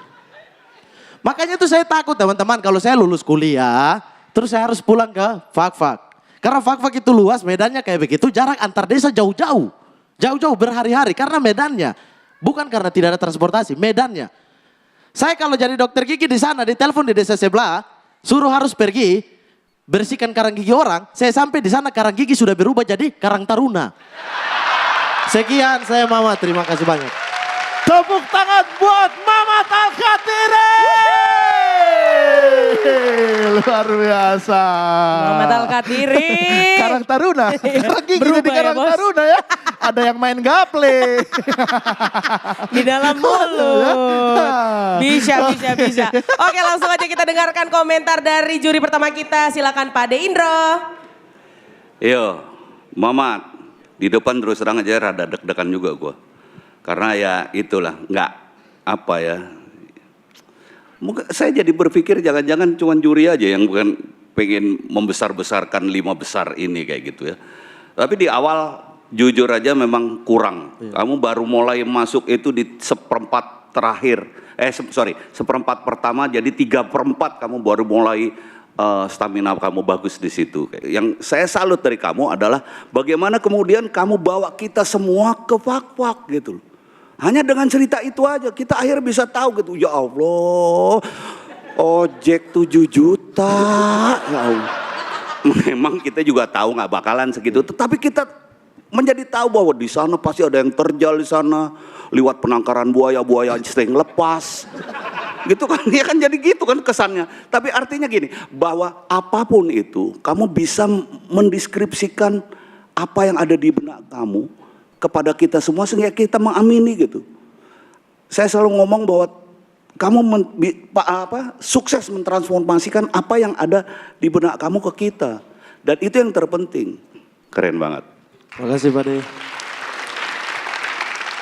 Makanya tuh saya takut teman-teman kalau saya lulus kuliah, terus saya harus pulang ke Fak-Fak. Karena Fak-Fak itu luas, medannya kayak begitu, jarak antar desa jauh-jauh. Jauh-jauh berhari-hari karena medannya. Bukan karena tidak ada transportasi, medannya. Saya kalau jadi dokter gigi di sana, ditelepon di desa sebelah, suruh harus pergi, bersihkan karang gigi orang, saya sampai di sana karang gigi sudah berubah jadi karang taruna. Sekian saya Mamat, terima kasih banyak. Tepuk tangan buat Mamat Alkatiri. Luar biasa. Mamat Alkatiri. Karang taruna. Karang gigi Berubah jadi ya, karang Bos? taruna ya. Ada yang main gaple. Di dalam mulut. Bisa. Oke, langsung aja kita dengarkan komentar dari juri pertama kita. Silakan Pak De Indro. Yo, Mamat, di depan terus terang aja rada deg-degan juga gue. Karena ya itulah, nggak apa ya. Mungkin saya jadi berpikir jangan-jangan cuma juri aja yang bukan pengen membesar-besarkan 5 besar ini kayak gitu ya. Tapi di awal jujur aja memang kurang. Kamu baru mulai masuk itu di seperempat terakhir. Seperempat pertama jadi 3/4 kamu baru mulai stamina kamu bagus di situ. Yang saya salut dari kamu adalah bagaimana kemudian kamu bawa kita semua ke Fak-Fak gitu loh. Hanya dengan cerita itu aja kita akhirnya bisa tahu gitu. Ya Allah, ojek 7 juta. Ya Allah. Memang kita juga tahu nggak bakalan segitu. Tetapi kita menjadi tahu bahwa di sana pasti ada yang terjal di sana. Lewat penangkaran buaya sering lepas. Gitu kan, dia kan jadi gitu kan kesannya. Tapi artinya gini, bahwa apapun itu kamu bisa mendeskripsikan apa yang ada di benak kamu kepada kita semua sehingga kita mengamini gitu. Saya selalu ngomong bahwa kamu sukses mentransformasikan apa yang ada di benak kamu ke kita. Dan itu yang terpenting. Keren banget. Terima kasih Pak De.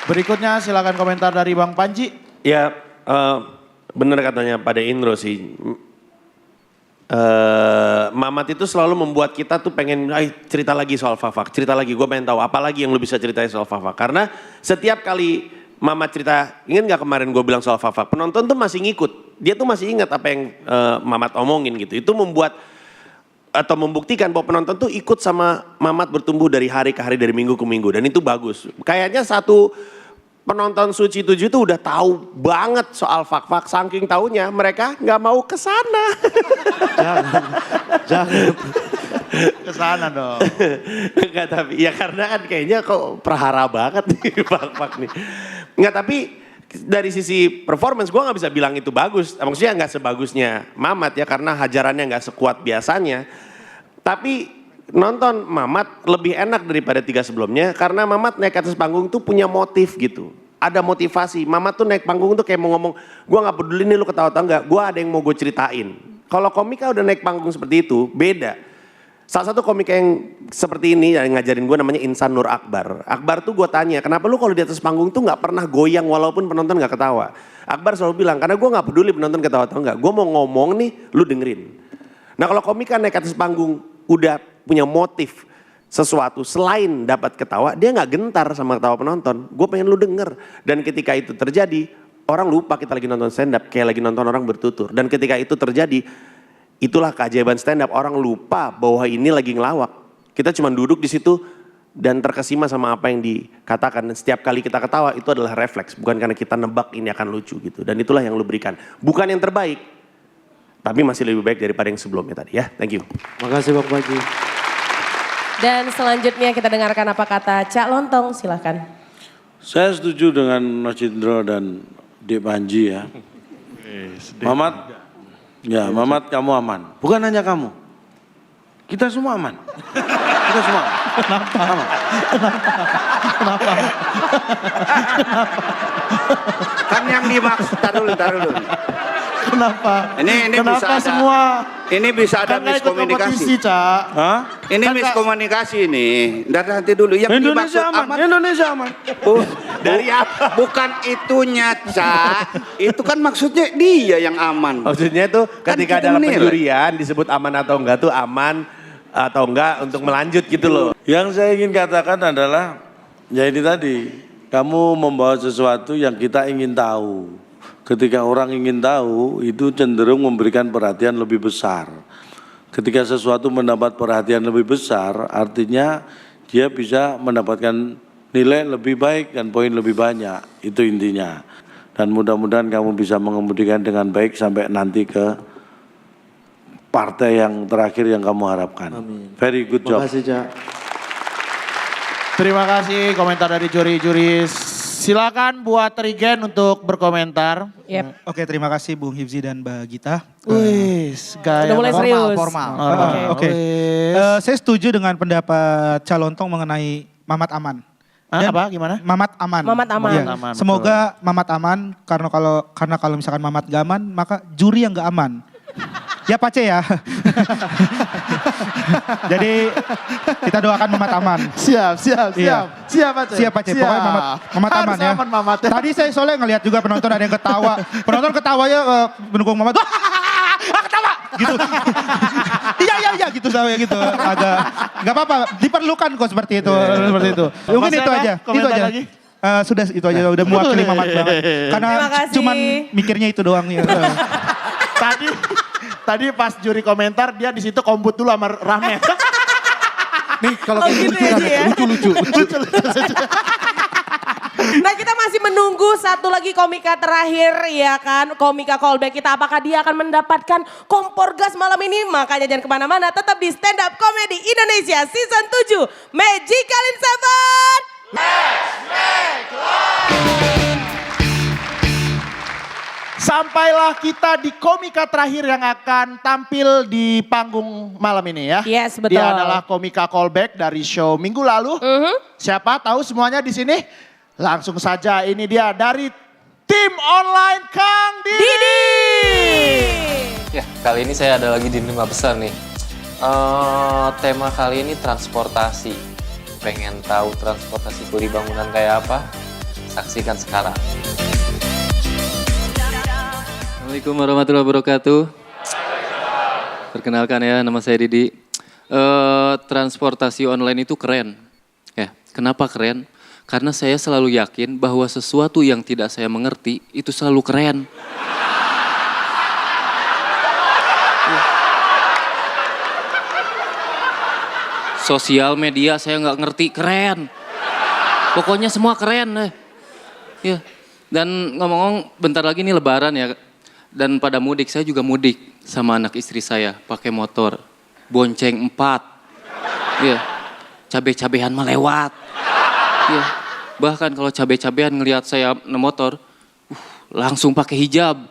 Berikutnya silakan komentar dari Bang Panji. Ya, benar katanya Pak De Indro sih. Mamat itu selalu membuat kita tuh pengen cerita lagi soal Fak-Fak, cerita lagi, gue pengen tahu apa lagi yang lu bisa ceritain soal Fak-Fak. Karena setiap kali Mamat cerita, ingat gak kemarin gue bilang soal Fak-Fak, penonton tuh masih ngikut, dia tuh masih ingat apa yang Mamat omongin gitu. Itu membuat atau membuktikan bahwa penonton tuh ikut sama Mamat bertumbuh dari hari ke hari, dari minggu ke minggu, dan itu bagus. Kayaknya satu penonton Suci 7 itu udah tahu banget soal Fak-Fak, saking taunya mereka nggak mau ke sana. Jangan. Ke sana dong. Enggak, tapi ya karena kan kayaknya kok perhara banget nih Fak-Fak nih. Enggak, tapi dari sisi performance gue nggak bisa bilang itu bagus. Maksudnya nggak sebagusnya Mamat ya, karena hajarannya nggak sekuat biasanya. Tapi nonton Mamat lebih enak daripada 3 sebelumnya karena Mamat naik ke atas panggung tuh punya motif gitu. Ada motivasi. Mamat tuh naik panggung tuh kayak mau ngomong, gue gak peduli nih lu ketawa atau enggak, gue ada yang mau gue ceritain. Kalau komika udah naik panggung seperti itu, beda. Salah satu komika yang seperti ini yang ngajarin gue namanya Insan Nur Akbar. Akbar tuh gue tanya, kenapa lu kalau di atas panggung tuh gak pernah goyang walaupun penonton gak ketawa? Akbar selalu bilang, karena gue gak peduli penonton ketawa atau enggak, gue mau ngomong nih, lu dengerin. Nah kalau komika naik ke atas panggung udah punya motif sesuatu selain dapat ketawa, dia nggak gentar sama ketawa penonton. Gue pengen lu denger. Dan ketika itu terjadi, orang lupa kita lagi nonton stand up, kayak lagi nonton orang bertutur. Dan ketika itu terjadi, itulah keajaiban stand up. Orang lupa bahwa ini lagi ngelawak. Kita cuma duduk di situ dan terkesima sama apa yang dikatakan. Dan setiap kali kita ketawa itu adalah refleks, bukan karena kita nebak ini akan lucu gitu. Dan itulah yang lu berikan. Bukan yang terbaik, tapi masih lebih baik daripada yang sebelumnya tadi ya. Thank you. Makasih Bang Panji. Dan selanjutnya kita dengarkan apa kata Cak Lontong, silahkan. Saya setuju dengan Mas Indro dan Dek Panji ya. Mamat, ya Mamat kamu aman. Bukan hanya kamu, kita semua aman. Kita semua aman. Kenapa? Aman. Kenapa? Kan yang dimaksud, taruh dulu. Kenapa? Ini Kenapa bisa ada, semua? Ini bisa ada Kan nggak ikut kompetisi, miskomunikasi. Cak. Hah? Ini Kan miskomunikasi nih. Dari nanti dulu yang Indonesia dimaksud aman. Indonesia aman. Dari apa? Bukan itunya, Cak. Itu kan maksudnya dia yang aman. Maksudnya tuh Kan ketika kita dalam menilai. penjurian disebut aman atau enggak tuh aman atau enggak untuk melanjut gitu loh. Yang saya ingin katakan adalah, ya ini tadi, kamu membawa sesuatu yang kita ingin tahu. Ketika orang ingin tahu, itu cenderung memberikan perhatian lebih besar. Ketika sesuatu mendapat perhatian lebih besar, artinya dia bisa mendapatkan nilai lebih baik dan poin lebih banyak. Itu intinya. Dan mudah-mudahan kamu bisa mengemudikan dengan baik sampai nanti ke partai yang terakhir yang kamu harapkan. Amin. Very good job. Terima kasih Cak. Terima kasih komentar dari juri-juri. Silakan buat Trigen untuk berkomentar. Yep. Oke, terima kasih Bung Hifzi dan Mbak Gita. Udah mulai serius. Formal. Oke. Oke. Saya setuju dengan pendapat Cak Lontong mengenai Mamat aman. Apa gimana? Mamat aman. Mamat aman. Iya. Aman, Semoga Mamat aman karena kalau misalkan Mamat gak aman, maka juri yang gak aman. Ya Pace ya. Jadi kita doakan Mamat aman. Siap Iya. Pace. Siap Pace, pokoknya Mamat aman ya. Aman Mamat ya. Tadi saya soalnya ngelihat juga penonton ada yang ketawa. Penonton ketawanya pendukung Mamat. Ketawa gitu. Iya gitu saya gitu. Agak nggak apa-apa, diperlukan kok seperti itu. Seperti itu. Mungkin Mas itu ada aja. Itu komentar aja. lagi? Sudah itu aja, udah mewakili Mamat banget. Karena Terima kasih. cuman mikirnya itu doang ya. Tadi pas juri komentar dia di situ kombut dulu sama Rahmat. Nih kalau Oh, kayak gitu lucu ya, kan, Ji, ya? lucu-lucu. Nah kita masih menunggu satu lagi komika terakhir ya kan. Komika callback kita apakah dia akan mendapatkan kompor gas malam ini. Makanya jangan kemana-mana, tetap di Stand Up Comedy Indonesia Season 7 Magicalin 7. Sampailah kita di komika terakhir yang akan tampil di panggung malam ini ya. Yes, betul. Dia adalah komika callback dari show minggu lalu. Siapa tahu semuanya di sini? Langsung saja ini dia dari tim online Kang Didi. Ya, kali ini saya ada lagi di 5 besar nih. Tema kali ini transportasi. Pengen tahu transportasiku di bangunan kayak apa? Saksikan sekarang. Assalamualaikum warahmatullahi wabarakatuh. Perkenalkan ya, nama saya Didi. Transportasi online itu keren. Ya, kenapa keren? Karena saya selalu yakin bahwa sesuatu yang tidak saya mengerti itu selalu keren. Sosial media saya nggak ngerti, keren. Pokoknya semua keren. Ya. Dan ngomong-ngomong bentar lagi nih lebaran ya. Dan pada mudik, saya juga mudik sama anak istri saya. Pakai motor, bonceng 4. Ya. Cabe-cabean melewat. Ya. Bahkan kalau cabe-cabean ngelihat saya motor, langsung pakai hijab.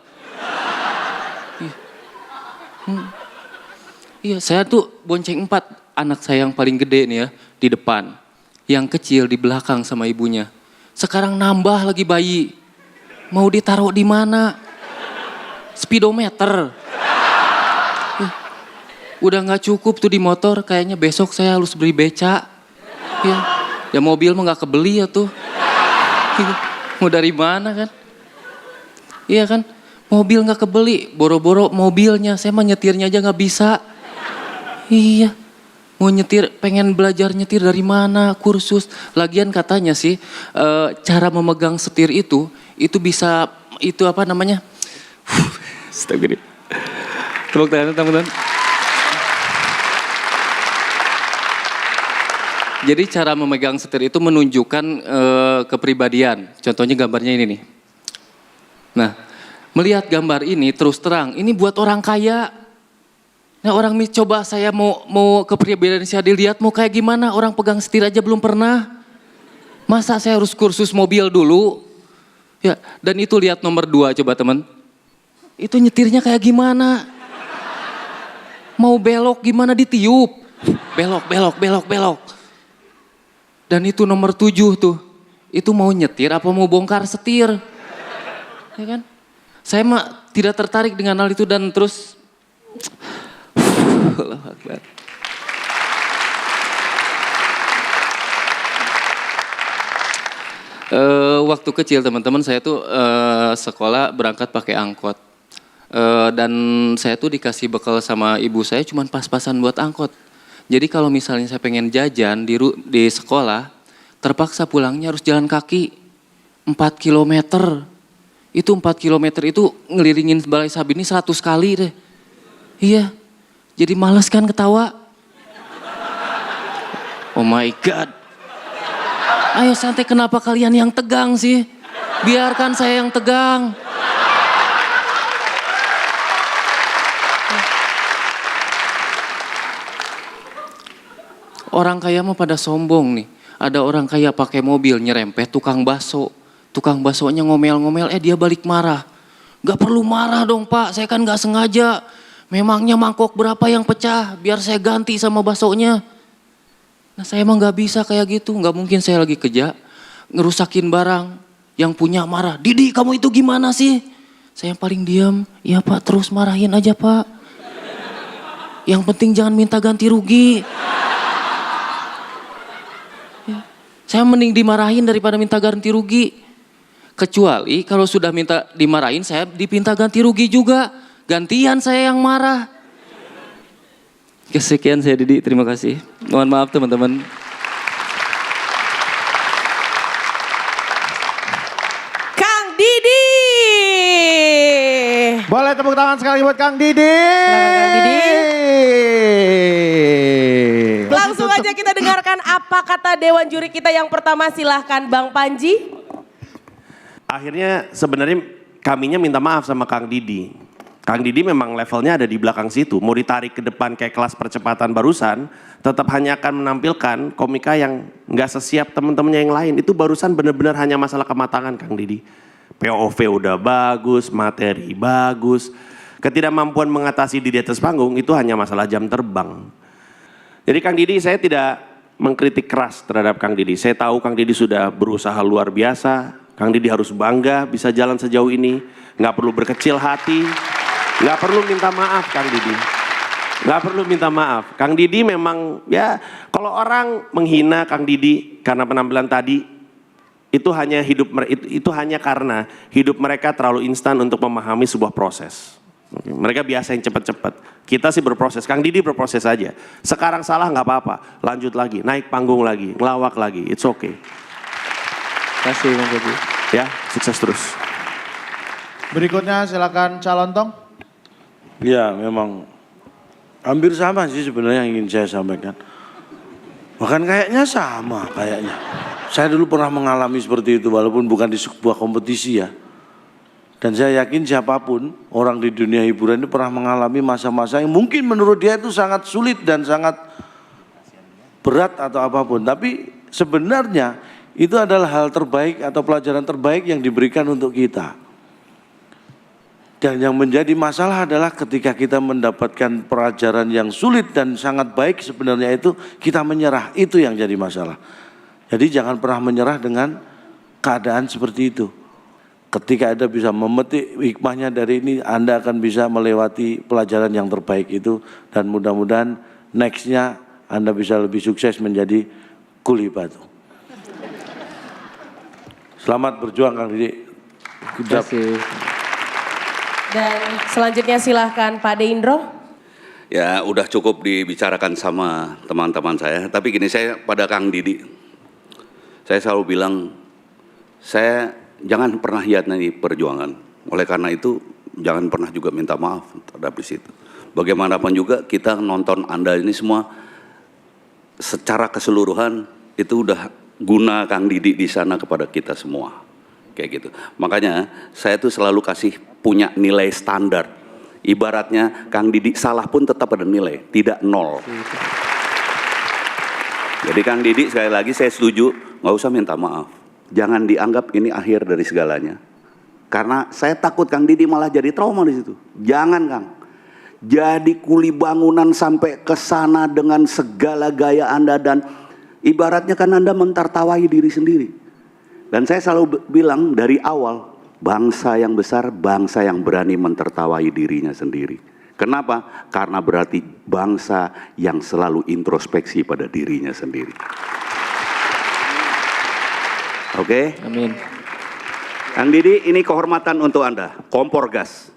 Iya, saya tuh bonceng 4. Anak saya yang paling gede nih ya, di depan. Yang kecil di belakang sama ibunya. Sekarang nambah lagi bayi. Mau ditaruh di mana? Speedometer. Udah gak cukup tuh di motor, kayaknya besok saya harus beli beca. Ya mobil mah gak kebeli ya tuh. Mau dari mana kan? Iya kan? Mobil gak kebeli, boro-boro mobilnya. Saya mah nyetirnya aja gak bisa. Iya. Mau nyetir, pengen belajar nyetir dari mana, kursus. Lagian katanya sih, cara memegang setir itu bisa, itu apa namanya? Astagfirullah. Tepuk tangan teman-teman. Jadi cara memegang setir itu menunjukkan kepribadian. Contohnya gambarnya ini nih. Nah, melihat gambar ini terus terang, ini buat orang kaya. Nah orang coba saya mau kepribadian saya dilihat mau kayak gimana, orang pegang setir aja belum pernah. Masa saya harus kursus mobil dulu? Ya, dan itu lihat nomor 2 coba teman. Itu nyetirnya kayak gimana? Mau belok gimana ditiup? Belok. Dan itu nomor 7 tuh. Itu mau nyetir apa mau bongkar setir? Ya kan? Saya mah tidak tertarik dengan hal itu dan terus Allahu Akbar. Waktu kecil teman-teman saya tuh sekolah berangkat pakai angkot. Dan saya tuh dikasih bekal sama ibu saya cuman pas-pasan buat angkot. Jadi kalau misalnya saya pengen jajan di sekolah, terpaksa pulangnya harus jalan kaki 4 kilometer. Itu 4 kilometer itu ngeliringin Balai Sabini 100 kali deh. Iya. Jadi males kan ketawa? Oh my God. Ayo santai, kenapa kalian yang tegang sih? Biarkan saya yang tegang. Orang kaya mah pada sombong nih. Ada orang kaya pakai mobil nyerempet tukang bakso. Tukang baksonya ngomel-ngomel, dia balik marah. Gak perlu marah dong Pak, saya kan gak sengaja. Memangnya mangkok berapa yang pecah, biar saya ganti sama baksonya. Nah saya emang gak bisa kayak gitu, gak mungkin saya lagi kerja, ngerusakin barang. Yang punya marah, Didi kamu itu gimana sih? Saya yang paling diam, iya Pak terus marahin aja Pak. Yang penting jangan minta ganti rugi. Ya. Saya mending dimarahin daripada minta ganti rugi. Kecuali kalau sudah minta dimarahin saya dipinta ganti rugi juga. Gantian saya yang marah. Sekian saya Didi, terima kasih. Mohon maaf teman-teman. Boleh tepuk tangan sekali buat Kang Didi. Kang Didi. Langsung aja kita dengarkan apa kata Dewan Juri kita yang pertama, silahkan Bang Panji. Akhirnya sebenarnya kaminya minta maaf sama Kang Didi. Kang Didi memang levelnya ada di belakang situ. Mau ditarik ke depan kayak kelas percepatan barusan, tetap hanya akan menampilkan komika yang nggak sesiap teman-temannya yang lain. Itu barusan benar-benar hanya masalah kematangan Kang Didi. POV udah bagus, materi bagus. Ketidakmampuan mengatasi di atas panggung itu hanya masalah jam terbang. Jadi Kang Didi, saya tidak mengkritik keras terhadap Kang Didi. Saya tahu Kang Didi sudah berusaha luar biasa. Kang Didi harus bangga bisa jalan sejauh ini. Nggak perlu berkecil hati. Nggak perlu minta maaf Kang Didi. Nggak perlu minta maaf. Kang Didi memang ya kalau orang menghina Kang Didi karena penampilan tadi, itu hanya karena hidup mereka terlalu instan untuk memahami sebuah proses. Mereka biasa yang cepat-cepat. Kita sih berproses. Kang Didi berproses aja. Sekarang salah nggak apa-apa. Lanjut lagi, naik panggung lagi, ngelawak lagi. It's okay. Terima kasih Bang Panji. Ya, sukses terus. Berikutnya silakan calon Tong. Ya memang hampir sama sih sebenarnya yang ingin saya sampaikan. Bahkan kayaknya sama kayaknya. Saya dulu pernah mengalami seperti itu walaupun bukan di sebuah kompetisi ya. Dan saya yakin siapapun orang di dunia hiburan ini pernah mengalami masa-masa yang mungkin menurut dia itu sangat sulit dan sangat berat atau apapun. Tapi sebenarnya itu adalah hal terbaik atau pelajaran terbaik yang diberikan untuk kita. Dan yang menjadi masalah adalah ketika kita mendapatkan pelajaran yang sulit dan sangat baik sebenarnya itu kita menyerah. Itu yang jadi masalah. Jadi jangan pernah menyerah dengan keadaan seperti itu. Ketika Anda bisa memetik hikmahnya dari ini, Anda akan bisa melewati pelajaran yang terbaik itu. Dan mudah-mudahan nextnya Anda bisa lebih sukses menjadi kuli batu. Selamat berjuang Kang Didi. Terima kasih. Dan selanjutnya silahkan Pak Deindro. Ya udah cukup dibicarakan sama teman-teman saya. Tapi gini, saya pada Kang Didi, saya selalu bilang, saya jangan pernah hianati perjuangan. Oleh karena itu, jangan pernah juga minta maaf terhadap di situ. Bagaimanapun juga kita nonton Anda ini semua secara keseluruhan itu udah guna Kang Didi di sana kepada kita semua. Kayak gitu. Makanya saya tuh selalu kasih punya nilai standar. Ibaratnya Kang Didi salah pun tetap ada nilai, tidak nol. Jadi Kang Didi sekali lagi saya setuju, nggak usah minta maaf. Jangan dianggap ini akhir dari segalanya. Karena saya takut Kang Didi malah jadi trauma di situ. Jangan Kang. Jadi kuli bangunan sampai ke sana dengan segala gaya Anda dan ibaratnya kan Anda mentertawai diri sendiri. Dan saya selalu bilang dari awal, bangsa yang besar, bangsa yang berani mentertawai dirinya sendiri. Kenapa? Karena berarti bangsa yang selalu introspeksi pada dirinya sendiri. Oke? Amin. Kang Didi, ini kehormatan untuk Anda. Kompor gas.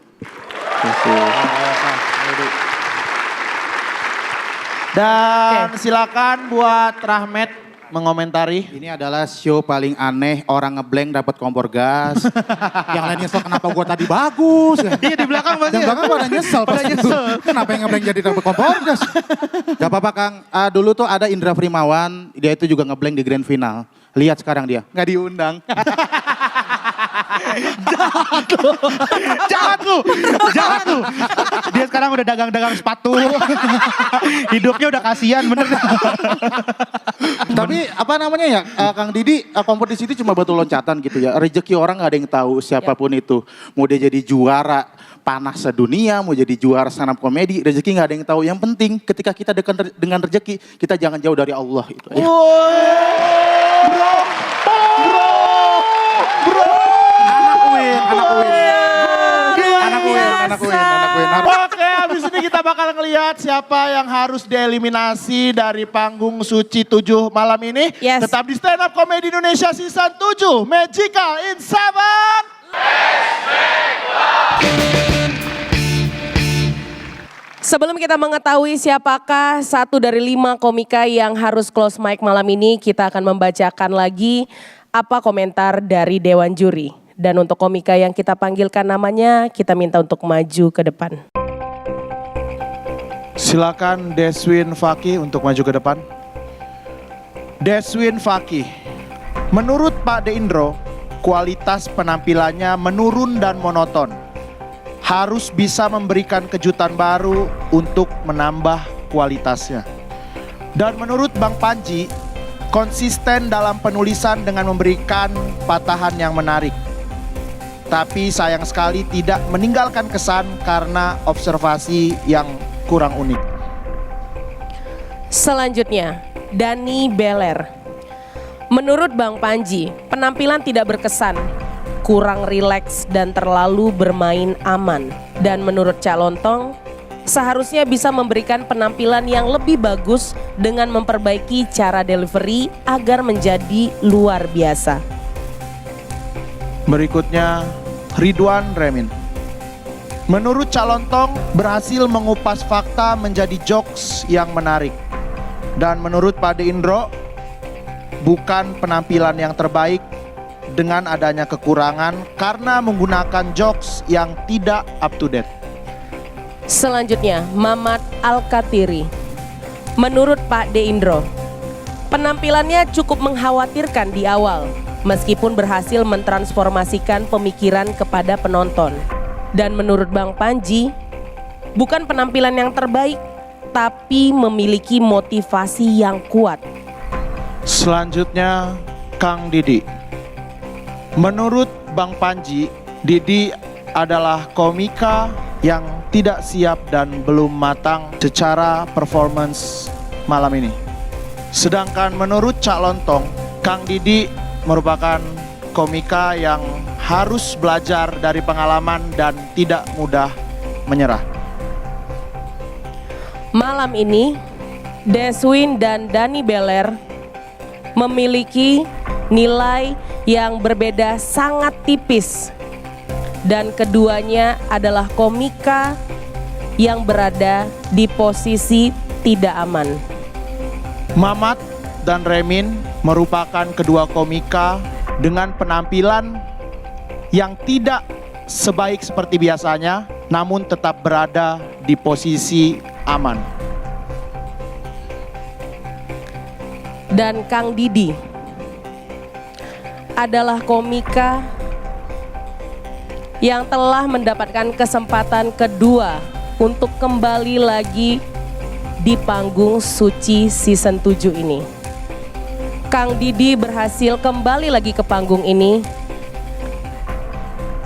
Dan silakan buat Rahmat mengomentari. Ini adalah show paling aneh, orang ngeblank dapat kompor gas. Yang lain nyesel kenapa gua tadi bagus. Iya di belakang pasti. Yang belakang pada nyesel pasti. Kenapa yang ngeblank jadi dapat kompor gas. Gak apa-apa Kang, dulu tuh ada Indra Primawan, dia itu juga ngeblank di grand final. Lihat sekarang dia, nggak diundang. Jahat lu. Dia sekarang udah dagang-dagang sepatu. Hidupnya udah kasihan bener. Tapi apa namanya ya, Kang Didi, kompetisi itu cuma batu loncatan gitu ya. Rezeki orang gak ada yang tahu siapapun itu. Mau dia jadi juara panas sedunia, mau jadi juara stand up komedi, rezeki gak ada yang tahu. Yang penting ketika kita dekat dengan rezeki, kita jangan jauh dari Allah. Itu, ya. Bro, Anak win. Oke, habis ini kita bakal ngelihat siapa yang harus dieliminasi dari panggung Suci 7 malam ini. Yes. Tetap di Stand Up Comedy Indonesia Season 7, Magical in 7. Sebelum kita mengetahui siapakah 1 dari 5 komika yang harus close mic malam ini, kita akan membacakan lagi apa komentar dari Dewan Juri. Dan untuk komika yang kita panggilkan namanya, kita minta untuk maju ke depan. Silakan Deswin Fakih untuk maju ke depan. Deswin Fakih, menurut Pak Deindro, kualitas penampilannya menurun dan monoton. Harus bisa memberikan kejutan baru untuk menambah kualitasnya. Dan menurut Bang Panji, konsisten dalam penulisan dengan memberikan patahan yang menarik. Tapi sayang sekali tidak meninggalkan kesan karena observasi yang kurang unik. Selanjutnya, Dani Beler. Menurut Bang Panji, penampilan tidak berkesan, kurang rileks dan terlalu bermain aman. Dan menurut Cak Lontong, seharusnya bisa memberikan penampilan yang lebih bagus dengan memperbaiki cara delivery agar menjadi luar biasa. Berikutnya, Ridwan Remin. Menurut Cak Lontong, berhasil mengupas fakta menjadi jokes yang menarik. Dan menurut Pak Deindro, bukan penampilan yang terbaik dengan adanya kekurangan karena menggunakan jokes yang tidak up to date. Selanjutnya, Mamat Al-Katiri. Menurut Pak Deindro, penampilannya cukup mengkhawatirkan di awal, meskipun berhasil mentransformasikan pemikiran kepada penonton. Dan menurut Bang Panji, bukan penampilan yang terbaik, tapi memiliki motivasi yang kuat. Selanjutnya, Kang Didi. Menurut Bang Panji, Didi adalah komika yang tidak siap dan belum matang secara performance malam ini. Sedangkan menurut Cak Lontong, Kang Didi merupakan komika yang harus belajar dari pengalaman dan tidak mudah menyerah. Malam ini, Deswin dan Dani Beler memiliki nilai yang berbeda sangat tipis. Dan keduanya adalah komika yang berada di posisi tidak aman. Mamat dan Remin merupakan kedua komika dengan penampilan yang tidak sebaik seperti biasanya, namun tetap berada di posisi aman. Dan Kang Didi adalah komika yang telah mendapatkan kesempatan kedua untuk kembali lagi di panggung Suci Season 7 ini. Kang Didi berhasil kembali lagi ke panggung ini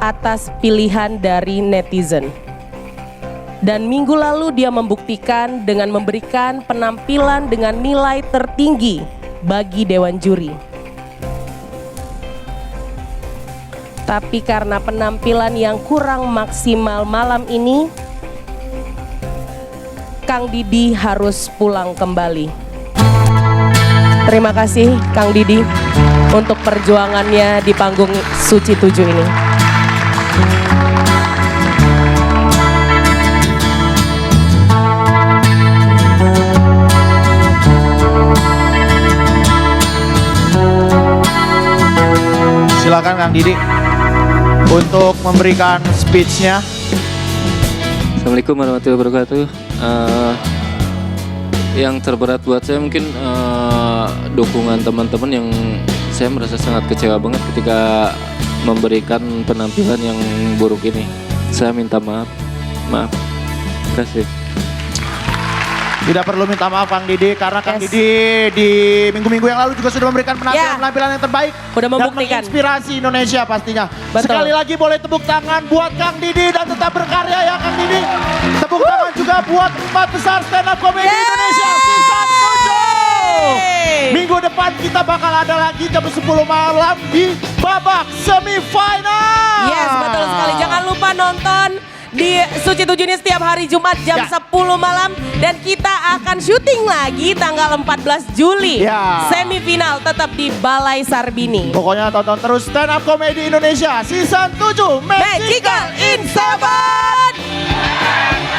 atas pilihan dari netizen. Dan minggu lalu dia membuktikan dengan memberikan penampilan dengan nilai tertinggi bagi Dewan Juri. Tapi karena penampilan yang kurang maksimal malam ini, Kang Didi harus pulang kembali. Terima kasih Kang Didi untuk perjuangannya di panggung Suci 7 ini. Silakan Kang Didi untuk memberikan speech-nya. Assalamualaikum warahmatullahi wabarakatuh. Yang terberat buat saya mungkin dukungan teman-teman yang saya merasa sangat kecewa banget ketika memberikan penampilan yang buruk ini. Saya minta maaf. Terima kasih. Tidak perlu minta maaf Kang Didi karena Kang Didi di minggu-minggu yang lalu juga sudah memberikan penampilan yang terbaik. Udah membuktikan. Dan menginspirasi Indonesia pastinya. Betul. Sekali lagi boleh tepuk tangan buat Kang Didi dan tetap berkarya ya Kang Didi. Tepuk tangan juga buat 4 besar stand up comedy Indonesia Season 7. Minggu depan kita bakal ada lagi jam 10 malam di babak semifinal. Yes, betul sekali. Jangan lupa nonton di Suci Tujuh ini setiap hari Jumat jam 10 malam. Dan kita akan syuting lagi tanggal 14 Juli. Semifinal tetap di Balai Sarbini. Pokoknya tonton terus Stand Up Comedy Indonesia Season 7 Magical in 7.